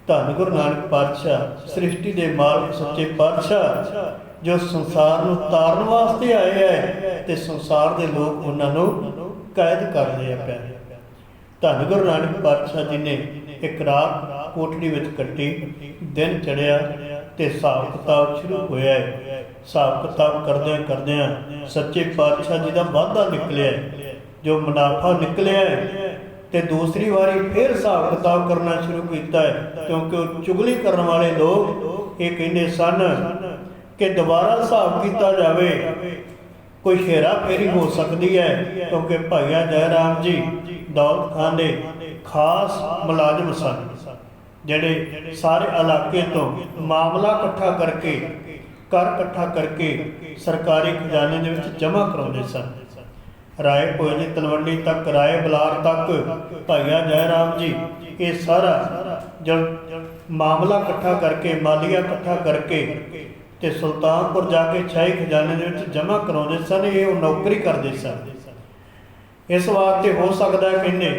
ਧੰਨ ਗੁਰੂ ਨਾਨਕ ਪਾਤਸ਼ਾਹ ਸ੍ਰਿਸ਼ਟੀ ਦੇ ਮਾਲਕ ਸੱਚੇ ਪਾਤਸ਼ਾਹ ਜੋ ਸੰਸਾਰ ਨੂੰ ਤਾਰਨ ਵਾਸਤੇ ਆਏ ਹੈ, ਤੇ ਸੰਸਾਰ ਦੇ ਲੋਕ ਉਹਨਾਂ ਨੂੰ ਕੈਦ ਕਰਦੇ ਆ। ਪਿਆਰੇ, ਧੰਨ ਗੁਰੂ ਨਾਨਕ ਪਾਤਸ਼ਾਹ ਜੀ ਨੇ ਇੱਕ ਰਾਤ ਕੋਠੜੀ ਵਿੱਚ ਕੱਟੀ, ਦਿਨ ਚੜ੍ਹਿਆ ਤੇ ਹਿਸਾਬ ਕਿਤਾਬ ਸ਼ੁਰੂ ਹੋਇਆ ਹੈ। ਹਿਸਾਬ ਕਿਤਾਬ ਕਰਦਿਆਂ ਕਰਦਿਆਂ ਸੱਚੇ ਪਾਤਸ਼ਾਹ ਜੀ ਦਾ ਵਾਧਾ ਨਿਕਲਿਆ, ਜੋ ਮੁਨਾਫਾ ਨਿਕਲਿਆ ਹੈ, ਤੇ ਦੂਸਰੀ ਵਾਰੀ ਫਿਰ ਹਿਸਾਬ ਕਿਤਾਬ ਕਰਨਾ ਸ਼ੁਰੂ ਕੀਤਾ ਹੈ, ਕਿਉਂਕਿ ਉਹ ਚੁਗਲੀ ਕਰਨ ਵਾਲੇ ਲੋਕ ਇਹ ਕਹਿੰਦੇ ਸਨ ਕਿ ਦੁਬਾਰਾ ਹਿਸਾਬ ਕੀਤਾ ਜਾਵੇ, ਕੋਈ ਹੇਰਾ ਫੇਰੀ ਹੋ ਸਕਦੀ ਹੈ। ਕਿਉਂਕਿ ਭਾਈਆ ਜੈ ਰਾਮ ਜੀ ਦੌਲਤ ਖਾਂ ਦੇ ਖਾਸ ਮੁਲਾਜ਼ਮ ਸਨ, ਜਿਹੜੇ ਸਾਰੇ ਇਲਾਕੇ ਤੋਂ ਮਾਮਲਾ ਇਕੱਠਾ ਕਰਕੇ, ਕਰ ਇਕੱਠਾ ਕਰਕੇ ਸਰਕਾਰੀ ਖਜ਼ਾਨੇ ਦੇ ਵਿੱਚ ਜਮ੍ਹਾਂ ਕਰਾਉਂਦੇ ਸਨ। ਰਾਏ ਭੋਏ ਦੀ ਤਲਵੰਡੀ ਤੱਕ, ਰਾਏ ਬਲਾਰ ਤੱਕ ਭਾਈਆ ਜੈ ਰਾਮ ਜੀ ਇਹ ਸਾਰਾ ਜਦ ਮਾਮਲਾ ਇਕੱਠਾ ਕਰਕੇ, ਮਾਲੀਆ ਇਕੱਠਾ ਕਰਕੇ, ਤੇ ਸੁਲਤਾਨਪੁਰ ਜਾ ਕੇ ਸ਼ਾਹੀ ਖਜ਼ਾਨੇ ਦੇ ਵਿੱਚ ਜਮ੍ਹਾਂ ਕਰਾਉਂਦੇ ਸਨ। ਇਹ ਉਹ ਨੌਕਰੀ ਕਰਦੇ ਸਨ। ਇਸ ਵਾਸਤੇ ਹੋ ਸਕਦਾ ਕਹਿੰਦੇ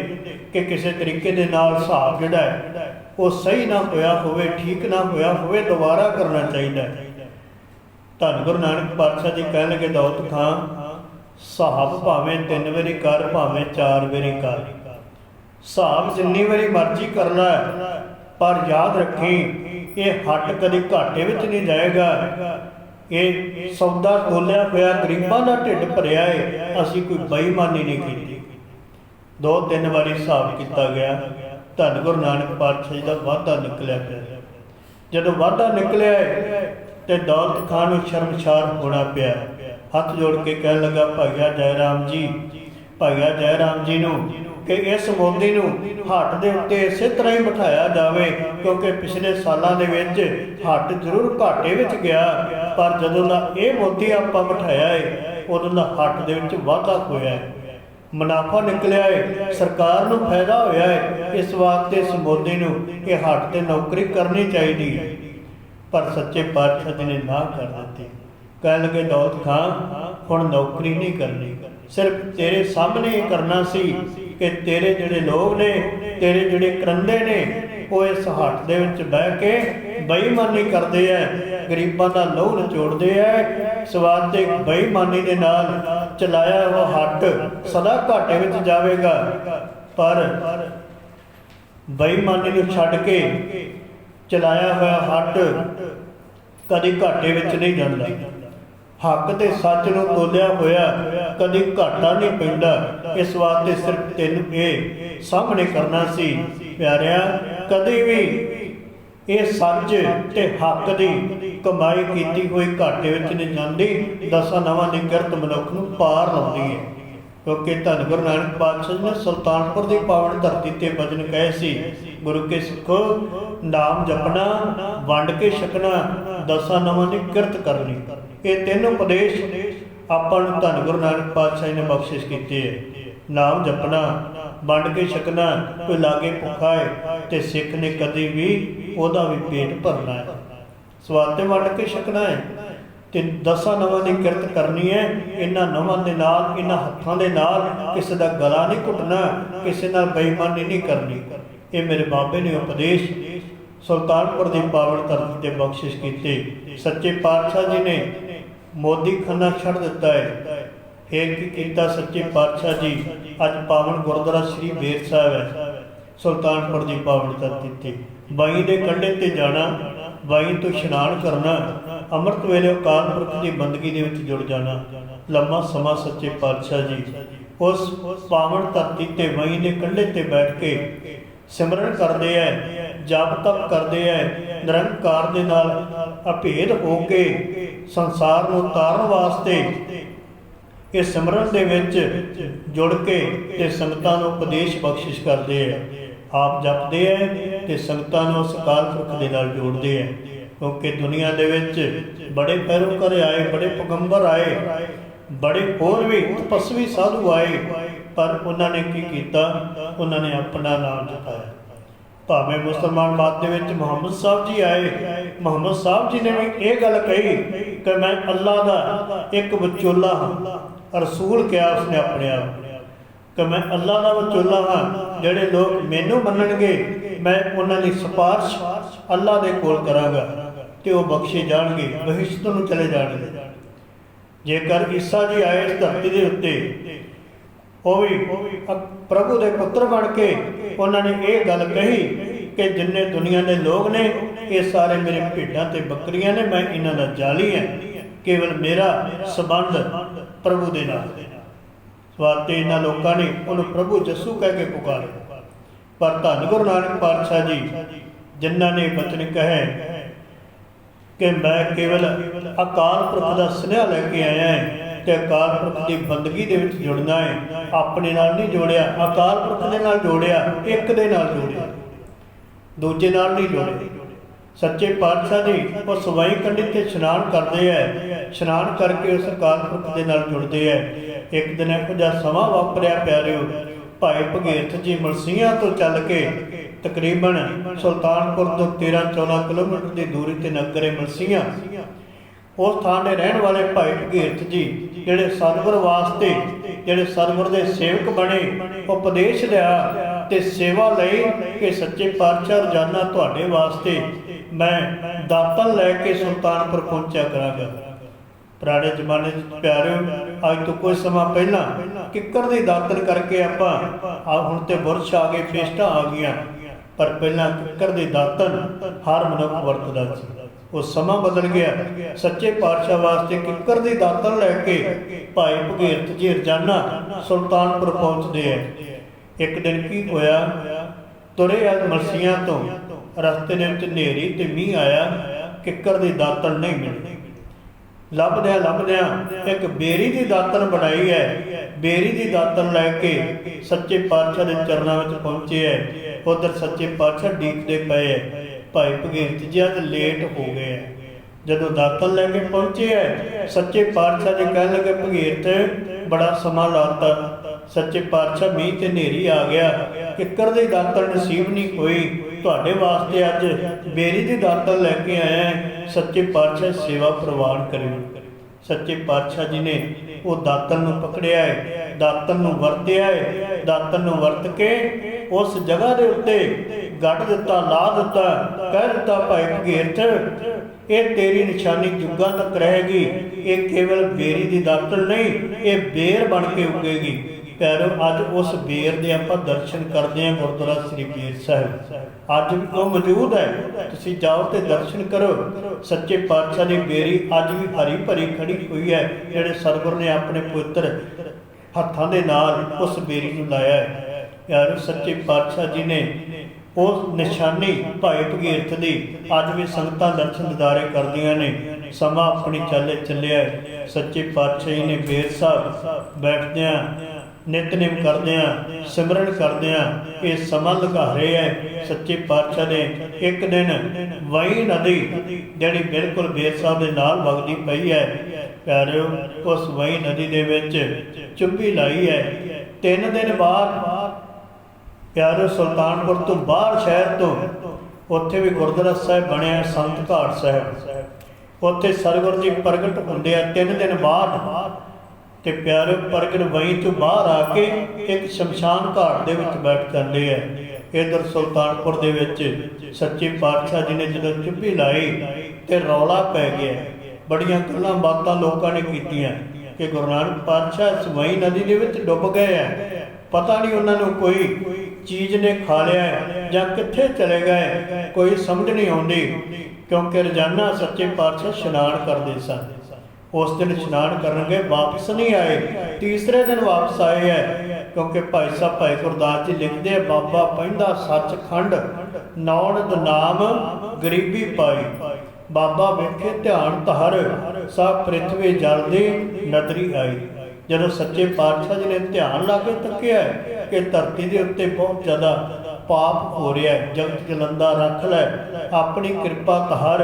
ਕਿ ਕਿਸੇ ਤਰੀਕੇ ਦੇ ਨਾਲ ਹਿਸਾਬ ਜਿਹੜਾ ਹੈ ਉਹ ਸਹੀ ਨਾ ਹੋਇਆ ਹੋਵੇ, ਠੀਕ ਨਾ ਹੋਇਆ ਹੋਵੇ, ਦੁਬਾਰਾ ਕਰਨਾ ਚਾਹੀਦਾ ਹੈ। ਧੰਨ ਗੁਰੂ ਨਾਨਕ ਪਾਤਸ਼ਾਹ ਜੀ ਕਹਿਣ ਲੱਗੇ ਦੌਲਤ ਖਾਂ, ਹਿਸਾਬ ਭਾਵੇਂ 3 ਵਾਰੀ ਕਰ, ਭਾਵੇਂ 4 ਵਾਰੀ ਕਰ, ਹਿਸਾਬ ਜਿੰਨੀ ਵਾਰੀ ਮਰਜ਼ੀ ਕਰ ਲੈ, ਪਰ ਯਾਦ ਰੱਖੀ ਇਹ ਹੱਟ ਕਦੇ ਘਾਟੇ ਵਿੱਚ ਨਹੀਂ ਜਾਏਗਾ। ਇਹ ਸੌਦਾ ਤੋਲਿਆ ਹੋਇਆ, ਗਰੀਬਾਂ ਦਾ ਢਿੱਡ ਭਰਿਆ ਹੈ, ਅਸੀਂ ਕੋਈ ਬੇਈਮਾਨੀ ਨਹੀਂ ਕੀਤੀ। 2-3 ਵਾਰੀ ਹਿਸਾਬ ਕੀਤਾ ਗਿਆ। ਧੰਨ ਗੁਰੂ ਨਾਨਕ ਪਾਤਸ਼ਾਹ ਜੀ ਦਾ ਵਾਧਾ ਨਿਕਲਿਆ ਪਿਆ। ਜਦੋਂ ਵਾਧਾ ਨਿਕਲਿਆ ਤੇ ਦੌਲਤ ਖਾਂ ਨੂੰ ਸ਼ਰਮਸ਼ਾਰ ਹੋਣਾ ਪਿਆ। ਹੱਥ ਜੋੜ ਕੇ ਕਹਿਣ ਲੱਗਾ ਭਾਈਆ ਜੈ ਰਾਮ ਜੀ, ਭਾਈਆ ਜੈ ਰਾਮ ਜੀ ਨੂੰ ਕਿ ਇਸ ਮੋਦੀ ਨੂੰ ਹੱਟ ਦੇ ਉੱਤੇ ਇਸੇ ਤਰ੍ਹਾਂ ਹੀ ਬਿਠਾਇਆ ਜਾਵੇ, ਕਿਉਂਕਿ ਪਿਛਲੇ ਸਾਲਾਂ ਦੇ ਵਿੱਚ ਹੱਟ ਜ਼ਰੂਰ ਘਾਟੇ ਵਿੱਚ ਗਿਆ, ਪਰ ਜਦੋਂ ਦਾ ਇਹ ਮੋਦੀ ਆਪਾਂ ਬਿਠਾਇਆ ਹੈ, ਉਦੋਂ ਦਾ ਹੱਟ ਦੇ ਵਿੱਚ ਵਾਧਾ ਹੋਇਆ ਹੈ। मुनाफा निकलिया है, सरकार नूं फायदा होया है। इस वास्ते इस मोदी नूं ये हट ते नौकरी करनी चाहिए। पर सच्चे पातशाह जी ने ना कर दी। कह लगे दौलत खां हुण नौकरी नहीं करनी, सिर्फ तेरे सामने ही करना सी कि तेरे जिहड़े लोग ने, तेरे जिहड़े करंदे ने, वो इस हट दे विच बह के बेईमानी करते हैं, गरीबां दा लहू नचोड़ते हैं। इस वास्ते बेईमानी दे नाल चलाया वो हट सदा घाटे विच जावेगा। पर बेईमानी नूं छड्ड के चलाया हुआ हट कभी घाटे विच नहीं जांदा। हक ते सच नूं तोलिया होया कभी घाटा नहीं पैंदा। इस वास्ते सिर्फ तैनूं ये सामने करना सी प्यारिया, कभी भी ये सच ते हक दी कमाई कीती हुई घाटे विच नहीं जांदी। दसां नवां दी किरत मनुख नूं पार लाउंदी है। क्योंकि धन गुरु नानक पातशाह जी ने सुल्तानपुर की पावन धरती ते वचन कहे सी, गुरु के सिखो नाम जपना, वंड के छकना, दसां नवां दी किरत करनी। ये तीन उपदेश आपां नूं धन गुरु नानक पातशाह जी ने बख्शिश कीते है। नाम जपना, वंड के छकना, कोई लागे भुखा है तो सिख ने कभी भी ओदा भी पेट भरना है, स्वाते वंड के छकना है ते दसां नवां दी किरत करनी है। इन्हां नवां दे नाल, इन्हां हत्थां दे नाल किसी दा गला नहीं घुटना, किसी नाल बेईमानी नहीं करनी। ये मेरे बाबे ने उपदेश सुल्तानपुर की पावन धरती ते बख्शिश कीते। सच्चे पातशाह जी ने मोदी खाना छड़ दिता है। फिर की कीता सच्चे पातशाह जी? अज पावन गुरुद्वारा श्री बेर साहब है सुल्तानपुर की पावन धरती ते बाई दे कंढे ते जाना, बाई तो इशनान करना, अमृत वेले अकाल पुरख की बंदगी दे विच जुड़ जाना। लम्मा समा सच्चे पातशाह जी उस पावन धरती ते बाई दे कंढे ते बैठ के सिमरन करते हैं, जप तप करते हैं, निरंकार दे नाल अभेद हो के संसार नूं तारन वास्ते इस सिमरन दे विच जुड़ के ते संगतां नूं उपदेश बख्शिश करते हैं। आप जपते हैं ते संगतां नूं उस अकाल पुरख दे नाल जोड़ते हैं। क्योंकि दुनिया दे विच बड़े पैरोकार आए, बड़े पैगंबर आए, बड़े होर भी तपस्वी साधु आए, पर उन्होंने की कीता? उन्होंने अपना नाम जपाया। भावें मुसलमान मत दे विच मुहम्मद साहब जी आए, मुहम्मद साहब जी ने भी ये गल कही कि मैं अल्लाह का एक विचोला हाँ। रसूल क्या उसने अपने आप कि मैं अल्लाह का विचोला हाँ, जिहड़े लोग मैनू मनणगे मैं उन्होंने सिफारिश अल्लाह के कोल करांगा ते वो बख्शे जाणगे, बहिश्त नूं चले जाणगे। जेकर ईसा जी आए इस धरती के उत्ते, वो भी प्रभु के पुत्र बन के उन्होंने ये गल कही कि जिन्ने दुनिया के लोग ने ये सारे मेरे भेडां ते बकरियां ने, मैं इन्हां दा जाली है, केवल मेरा संबंध प्रभु के नाल। स्वाते इन्हां लोकां ने उन्होंने प्रभु जस्सू कह के पुकारे। पर धन गुरु नानक पातशाह जी जिन्हां ने वचन कहे कि मैं केवल अकाल पुरख का स्नेहा लैके आया है ते अकाल पुरख की बंदगी दे विच जुड़ना है, अपने नाल नहीं जोड़िया, अकाल पुरख दे नाल जोड़िया, एक दे नाल जोड़िया, दूजे नाल नहीं जोड़े। सच्चे पातशाह जी उस वाई कंढी ते इशनान करते हैं, इशनान करके उस अकाल पुरख दे नाल जुड़ते हैं। एक दिन इहो जिहा समां वापरिया प्यारिओ, भाई भगीरथ जी मलसीआं तो चल के तकरीबन सुल्तानपुर तो 13-14 किलोमीटर की दूरी ते नगर है मलसीआं। उस थान के रहने वाले भाई भगीरथ जी जिहड़े सतगुर वास्ते, जिहड़े सतगुर दे सेवक बने, उपदेश लिया ते सेवा लई कि सच्चे पातशाह रोजाना तुहाडे वास्ते मैं दातन लैके सुल्तानपुर पहुंचा करांगा। पुराने जमाने प्यारे अज तो कुछ समा पहला किक्कर की दातन करके आपां हुण ते बुरश आ गए, पेस्टां आ गईयां, पर पहला किक्कर की दातन हर मनुख वरतदा सी। वो समा बदल गया। सच्चे पातशाह वास्ते किक्कर की दातन लैके भाई भगीरथ जी रोजाना सुल्तानपुर पहुँचते हैं। एक दिन की होया, तुरे आ मलसीआं तो रस्ते दे विच नेरी ते मींह आया, किक्कर की दातन नहीं मिली। लभद्या एक बेरी की दातन बनाई है, बेरी की दातन लैके सच्चे पातशाह के चरणों में पहुँचे है। उधर सच्चे पातशाह डीकते पे है, भाई भगीरथ जी अज लेट हो गए हैं। जदों दातन लैके पहुँचे है, सच्चे पातशाह जी कह लगे भगीरथ बड़ा समा लाता, सच्चे पातशाह मीह ते नेरी आ गया, किक्कर दी दातल नसीब नहीं होई, तुहाडे वास्ते अज बेरी दी दातल लैके आया है, सच्चे पातशाह सेवा प्रवान करियो। सच्चे पातशाह जी ने वो दातल नूं पकड़िया है, दातल नूं वरतिया है, दातल नूं वरत के उस जगह दे उत्ते गढ़ दिता, ला दिता, कह दिता भाई भगीरथ ये तेरी निशानी जुगां तक रहेगी, ये केवल बेरी दी दातल नहीं, ये बेर बन के उगेगी। प्यारो अज उस बेर दे आपां दर्शन करते हैं गुरुद्वारा श्री बेर साहिब, अज भी वो मौजूद है, तुसीं जाओ ते दर्शन करो। सच्चे पातशाह की बेरी अज भी हरी भरी खड़ी हुई है, जिहड़े सतगुर ने अपने पवित्र हत्थां दे नाल उस बेरी नूं लाया है। यार सच्चे पातशाह जी ने उस निशानी भाई भगीरथ दी अज भी संगतां दर्शन दिदारे करदियां ने। समा अपनी चाले चलिया है, सच्चे पातशाह जी ने बेर साहब बैठदियां नितनेम करदियां सिमरन करदियां ये समा लगा रहे है। सच्चे पातशाह ने एक दिन वही नदी जिहड़ी बिल्कुल बेर साहब दे नाल वगदी पई है, प्यारिओ उस वही नदी दे विच चुप्पी लाई है। 3 दिन बाद प्यारे सुल्तानपुर तो बाहर शहर तो उत्थे भी गुरुद्वारा साहिब बनया संत घाट साहिब, उत्थे सतगुरु जी प्रगट होंदे आ 3 दिन बाद। ते प्यारे प्रगट वहीं तो बाहर आके एक शमशान घाट दे विच बैठ जांदे है। इधर सुल्तानपुर दे विच सच्चे पातशाह जी ने जदों चुप्पी लाई ते रौला पै गया, बड़ियां गल्लां बातां लोकां ने कीतियां कि गुरु नानक पातशाह इस वही नदी दे विच डुब गए है, पता नहीं उन्होंने कोई चीज़ ने खा लिया है या कित्थे चले गए, कोई समझ नहीं आती। क्योंकि रोजाना सच्चे पातशाह इशनान करते सन, उस दिन इशनान करनगे वापस नहीं आए, तीसरे दिन वापस आए है। क्योंकि भाई साहब भाई गुरदास जी लिखते हैं, बाबा पैंदा सचखंड नौनद नाम गरीबी पाई, बाबा वेखे ध्यान धर सब पृथ्वी जल दी नदरी आई। जदों सच्चे पातशाह जी ने ध्यान ला के तकिया कि धरती के उत्ते बहुत ज़्यादा पाप हो रहा है, जगत जलंदा रख लै अपनी कृपा तहार,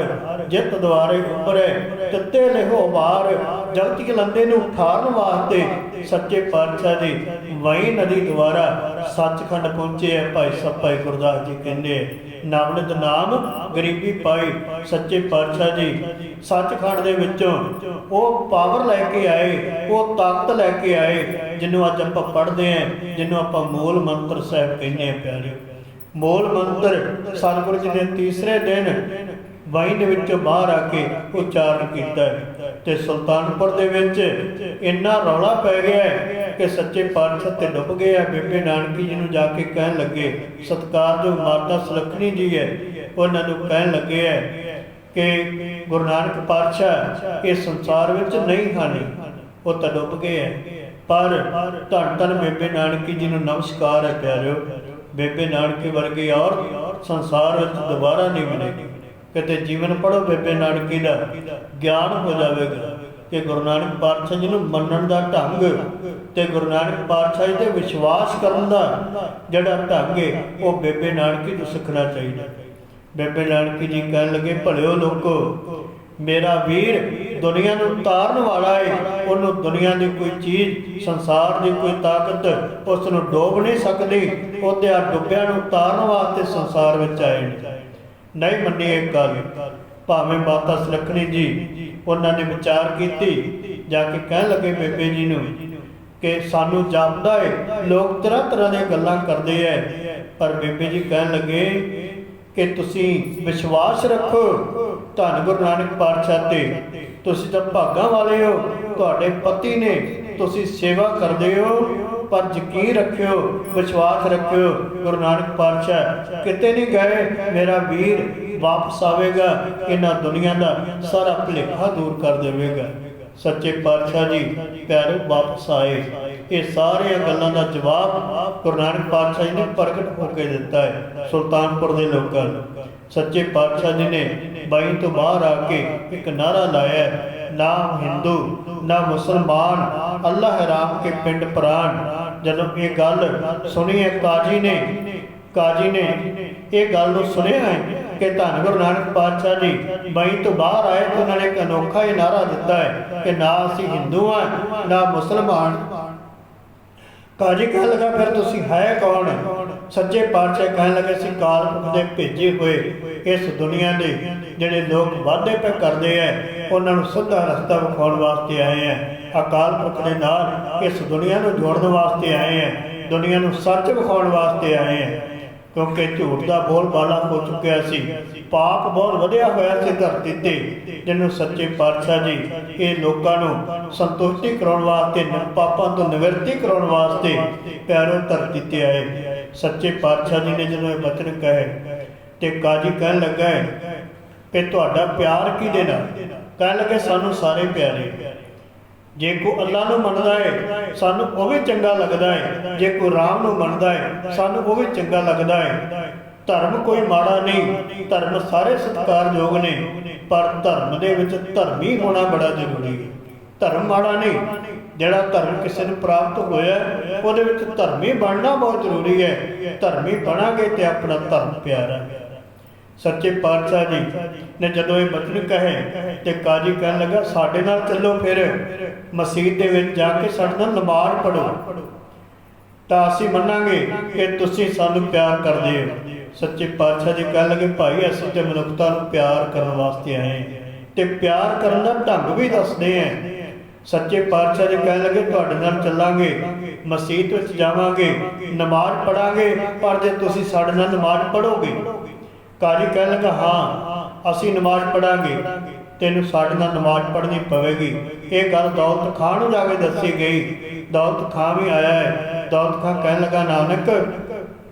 जित द्वारे उभरे तिते लिहो वार, जगत जलंदे नूं उठारन वास्ते सच्चे पातशाह जी वही नदी द्वारा सचखंड पहुँचे है। भाई साहब भाई गुरदास जी कहते नामनिद नाम गरीबी पाई, सच्चे पातशाह जी सचखंड दे विचों वो पावर लैके आए, वो ताकत लैके आए जिन्हों अज आपां पढ़ते हैं, जिन्हों आपां मूल मंत्र साहिब कहने हैं। प्यारे मूल मंत्र सतगुरु जी ने तीसरे दिन वाही दे विचों बाहर आके उच्चारण किया है। ते सुल्तानपुर दे विच इन्ना रौला पै गया है कि सच्चे पातशाह ते डुब गए। बेबे नानकी जी नूं जाके कहन लगे, सत्कार जो माता सुलखनी जी है उन्हां नूं कहन लगे है कि गुरु नानक पातशाह इस संसार विच नहीं ਹਨ, वो तो डुब गए है। पर धन धन बेबे नानकी जी नूं नमस्कार है। प्यारिओ बेबे नानकी वर्गी और संसार विच दोबारा नहीं मिलेगी। किते जीवन पढ़ो बेबे नानकी का, ज्ञान हो जाएगा कि गुरु नानक पातशाह जी नूं मनण दा ढंग ते गुरु नानक पातशाह जी ते विश्वास करन दा जिहड़ा ढंग है वो बेबे नानकी नूं सिखना चाहिए। बेबे नानकी जी कहन लगे, भलिओ लोको मेरा वीर दुनिया नूं तारन वाला है, उन्हों दुनिया की कोई चीज़ संसार की कोई ताकत उसनूं डोब नहीं सकती, उहदे डुब्बिया नूं तारन वास्ते संसार विच आए नहीं मन्नी एक गल। भावें माता सुलखनी जी उन्होंने विचार की, जाके कहन लगे बेबे जी नूं कि सानू जापदा है, लोग तरह तरह दी गल्लां करदे है, पर बेबे जी कहन लगे कि तुसी विश्वास रखो धन गुरु नानक पातशाह ते, तुसी तां भागां वाले हो, तुहाडे पति ने, तुसी सेवा करदे हो, पर यकीन रखियो विश्वास रखियो गुरु नानक पातशाह किते नहीं गए, मेरा वीर वापस आवेगा, इन्हां दुनिया का सारा भुलेखा दूर कर देवेगा। सच्चे पातशाह जी प्यारे वापस आए। ये सारे गल्लां दा जवाब गुरु नानक पातशाह जी ने प्रगट होकर दिता है सुल्तानपुर के लोगों को। सच्चे पातशाह जी ने बाई तो बाहर आके एक नारा लाया, ना हिंदू ना मुसलमान, अल्लाह राम के पिंड प्राण। जदों ये गल सुनी है काजी ने यह गल सुनिया है कि धन गुरु नानक पातशाह जी बई तो बाहर आए तो उन्होंने एक अनोखा ही नारा दिता है कि ना असी हिंदू हाँ ना मुसलमान, ਕਾਜੀ ਕਹਿਣ ਲੱਗਾ ਫਿਰ ਤੁਸੀਂ ਹੈ ਕੌਣ? ਸੱਚੇ ਪਾਤਸ਼ਾਹ ਕਹਿਣ ਲੱਗੇ ਅਸੀਂ ਅਕਾਲ ਪੁਰਖ ਦੇ ਭੇਜੇ ਹੋਏ ਇਸ ਦੁਨੀਆ ਦੇ ਜਿਹੜੇ ਲੋਕ ਵਾਅਦੇ ਪੈ ਕਰਦੇ ਐ ਉਹਨਾਂ ਨੂੰ ਸਿੱਧਾ ਰਸਤਾ ਵਿਖਾਉਣ ਵਾਸਤੇ ਆਏ ਐ। ਅਕਾਲ ਪੁਰਖ ਦੇ ਨਾਲ ਇਸ ਦੁਨੀਆ ਨੂੰ ਜੋੜਨ ਵਾਸਤੇ ਆਏ ਐ, ਦੁਨੀਆ ਨੂੰ ਸੱਚ ਵਿਖਾਉਣ ਵਾਸਤੇ ਆਏ ਐ। ਕਿਉਂਕਿ ਝੂਠ ਦਾ ਬੋਲਬਾਲਾ ਹੋ ਚੁੱਕਿਆ ਸੀ, ਪਾਪ ਬਹੁਤ ਵਧਿਆ ਹੋਇਆ ਸੀ ਧਰਤੀ ਤੇ, ਜਿਹਨੂੰ ਸੱਚੇ ਪਾਤਸ਼ਾਹ ਜੀ ਇਹ ਲੋਕਾਂ ਨੂੰ ਸੰਤੁਸ਼ਟੀ ਕਰਾਉਣ ਵਾਸਤੇ, ਪਾਪਾਂ ਤੋਂ ਨਿਵਰਤੀ ਕਰਾਉਣ ਵਾਸਤੇ ਪਿਆਰੋ ਧਰਤੀ ਤੇ ਆਏ। ਸੱਚੇ ਪਾਤਸ਼ਾਹ ਜੀ ਨੇ ਜਦੋਂ ਇਹ ਬਚਨ ਕਹੇ ਤੇ ਕਾਜੀ ਕਹਿਣ ਲੱਗਾ ਕਿ ਤੁਹਾਡਾ ਪਿਆਰ ਕਿਹਦੇ ਨਾਲ? ਕਹਿਣ ਲੱਗੇ ਸਾਨੂੰ ਸਾਰੇ ਪਿਆਰੇ। ਜੇ ਕੋਈ ਅੱਲਾ ਨੂੰ ਮੰਨਦਾ ਹੈ ਸਾਨੂੰ ਉਹ ਵੀ ਚੰਗਾ ਲੱਗਦਾ ਹੈ, ਜੇ ਕੋਈ ਰਾਮ ਨੂੰ ਮੰਨਦਾ ਹੈ ਸਾਨੂੰ ਉਹ ਵੀ ਚੰਗਾ ਲੱਗਦਾ ਹੈ। ਧਰਮ ਕੋਈ ਮਾੜਾ ਨਹੀਂ, ਧਰਮ ਸਾਰੇ ਸਤਿਕਾਰਯੋਗ ਨੇ, ਪਰ ਧਰਮ ਦੇ ਵਿੱਚ ਧਰਮੀ ਹੋਣਾ ਬੜਾ ਜ਼ਰੂਰੀ ਹੈ। ਧਰਮ ਮਾੜਾ ਨਹੀਂ, ਜਿਹੜਾ ਧਰਮ ਕਿਸੇ ਨੂੰ ਪ੍ਰਾਪਤ ਹੋਇਆ ਉਹਦੇ ਵਿੱਚ ਧਰਮੀ ਬਣਨਾ ਬਹੁਤ ਜ਼ਰੂਰੀ ਹੈ। ਧਰਮੀ ਬਣਾਂਗੇ ਤੇ ਆਪਣਾ ਧਰਮ ਪਿਆਰਾ। ਸੱਚੇ ਪਾਤਸ਼ਾਹ ਜੀ ਨੇ ਜਦੋਂ ਇਹ ਬਚਨ ਕਹੇ ਤੇ ਕਾਜੀ ਕਹਿਣ ਲੱਗਾ ਸਾਡੇ ਨਾਲ ਚੱਲੋ, ਫਿਰ ਮਸਜਿਦ ਦੇ ਵਿੱਚ ਜਾ ਕੇ ਸਾਡੇ ਨਾਲ ਨਮਾਜ਼ ਪੜ੍ਹੋ ਤਾਂ ਅਸੀਂ ਮੰਨਾਂਗੇ ਕਿ ਤੁਸੀਂ ਸਾਨੂੰ ਪਿਆਰ ਕਰਦੇ ਹੋ। ਸੱਚੇ ਪਾਤਸ਼ਾਹ ਜੀ ਕਹਿਣ ਲੱਗੇ ਭਾਈ ਅਸੀਂ ਤੇ ਮਨੁੱਖਤਾ ਨੂੰ ਪਿਆਰ ਕਰਨ ਵਾਸਤੇ ਆਏ ਤੇ ਪਿਆਰ ਕਰਨ ਦਾ ਢੰਗ ਵੀ ਦੱਸਦੇ ਆ। ਸੱਚੇ ਪਾਤਸ਼ਾਹ ਜੀ ਕਹਿਣ ਲੱਗੇ ਤੁਹਾਡੇ ਨਾਲ ਚੱਲਾਂਗੇ, ਮਸਜਿਦ ਵਿੱਚ ਜਾਵਾਂਗੇ, ਨਮਾਜ਼ ਪੜਾਂਗੇ, ਪਰ ਜੇ ਤੁਸੀਂ ਸਾਡੇ ਨਾਲ ਨਮਾਜ਼ ਪੜ੍ਹੋਗੇ। ਕਾਜੀ ਕਹਿਣ ਲੱਗਾ ਹਾਂ ਅਸੀਂ ਨਮਾਜ਼ ਪੜਾਂਗੇ, ਤੈਨੂੰ ਸਾਡੇ ਨਾਲ ਨਮਾਜ਼ ਪੜ੍ਹਨੀ ਪਵੇਗੀ। ਇਹ ਗੱਲ ਦੌਲਤ ਖਾਂ ਨੂੰ ਜਾ ਕੇ ਦੱਸੀ ਗਈ। ਦੌਲਤ ਖਾਂ ਵੀ ਆਇਆ ਹੈ। ਦੌਲਤ ਖਾਂ ਕਹਿਣ ਲੱਗਾ ਨਾਨਕ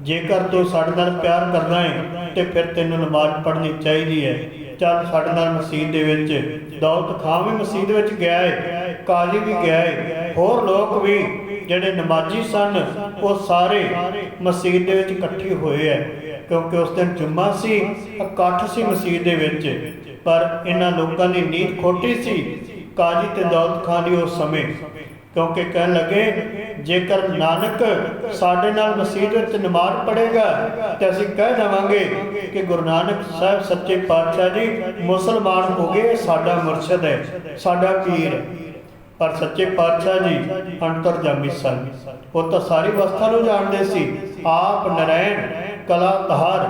ਜੇਕਰ ਤੂੰ ਸਾਡੇ ਨਾਲ ਪਿਆਰ ਕਰਦਾ ਹੈ ਤੇ ਫਿਰ ਤੈਨੂੰ ਨਮਾਜ਼ ਪੜ੍ਹਨੀ ਚਾਹੀਦੀ ਹੈ, ਚੱਲ ਸਾਡੇ ਨਾਲ ਮਸਜਿਦ ਦੇ ਵਿੱਚ। ਦੌਲਤ ਖਾਂ ਵੀ ਮਸਜਿਦ ਵਿੱਚ ਗਿਆ ਹੈ, ਕਾਜੀ ਵੀ ਗਿਆ ਹੈ, ਹੋਰ ਲੋਕ ਵੀ ਜਿਹੜੇ ਨਮਾਜ਼ੀ ਸਨ ਉਹ ਸਾਰੇ ਮਸਜਿਦ ਦੇ ਵਿੱਚ ਇਕੱਠੇ ਹੋਏ ਹੈ। ਕਿਉਂਕਿ ਉਸ ਦਿਨ ਜੁਮਾ ਸੀ, ਇਕੱਠ ਸੀ ਮਸਜਿਦ ਦੇ ਵਿੱਚ, ਪਰ ਇਹਨਾਂ ਲੋਕਾਂ ਦੀ ਨੀਤ ਖੋਟੀ ਸੀ ਕਾਜੀ ਤੇ ਦੌਲਤ ਖਾਂ ਦੀ ਉਸ ਸਮੇਂ। ਕਿਉਂਕਿ ਕਹਿਣ ਲੱਗੇ ਜੇਕਰ ਨਾਨਕ ਸਾਡੇ ਨਾਲ ਮਸਜਿਦ ਵਿੱਚ ਨਮਾਜ਼ ਪੜ੍ਹੇਗਾ ਤੇ ਅਸੀਂ ਕਹਿ ਦੇਵਾਂਗੇ ਕਿ ਗੁਰੂ ਨਾਨਕ ਸਾਹਿਬ ਸੱਚੇ ਪਾਤਸ਼ਾਹ ਜੀ ਮੁਸਲਮਾਨ ਹੋ ਗਏ, ਸਾਡਾ ਮੁਰਸ਼ਿਦ ਹੈ, ਸਾਡਾ ਪੀਰ ਹੈ। ਪਰ ਸੱਚੇ ਪਾਤਸ਼ਾਹ ਜੀ ਅੰਤਰਜਾਮੀ ਸਨ, ਉਹ ਤਾਂ ਸਾਰੀ ਅਵਸਥਾ ਨੂੰ ਜਾਣਦੇ ਸੀ। ਆਪ ਨਰੈਣ ਕਲਾ ਧਾਰ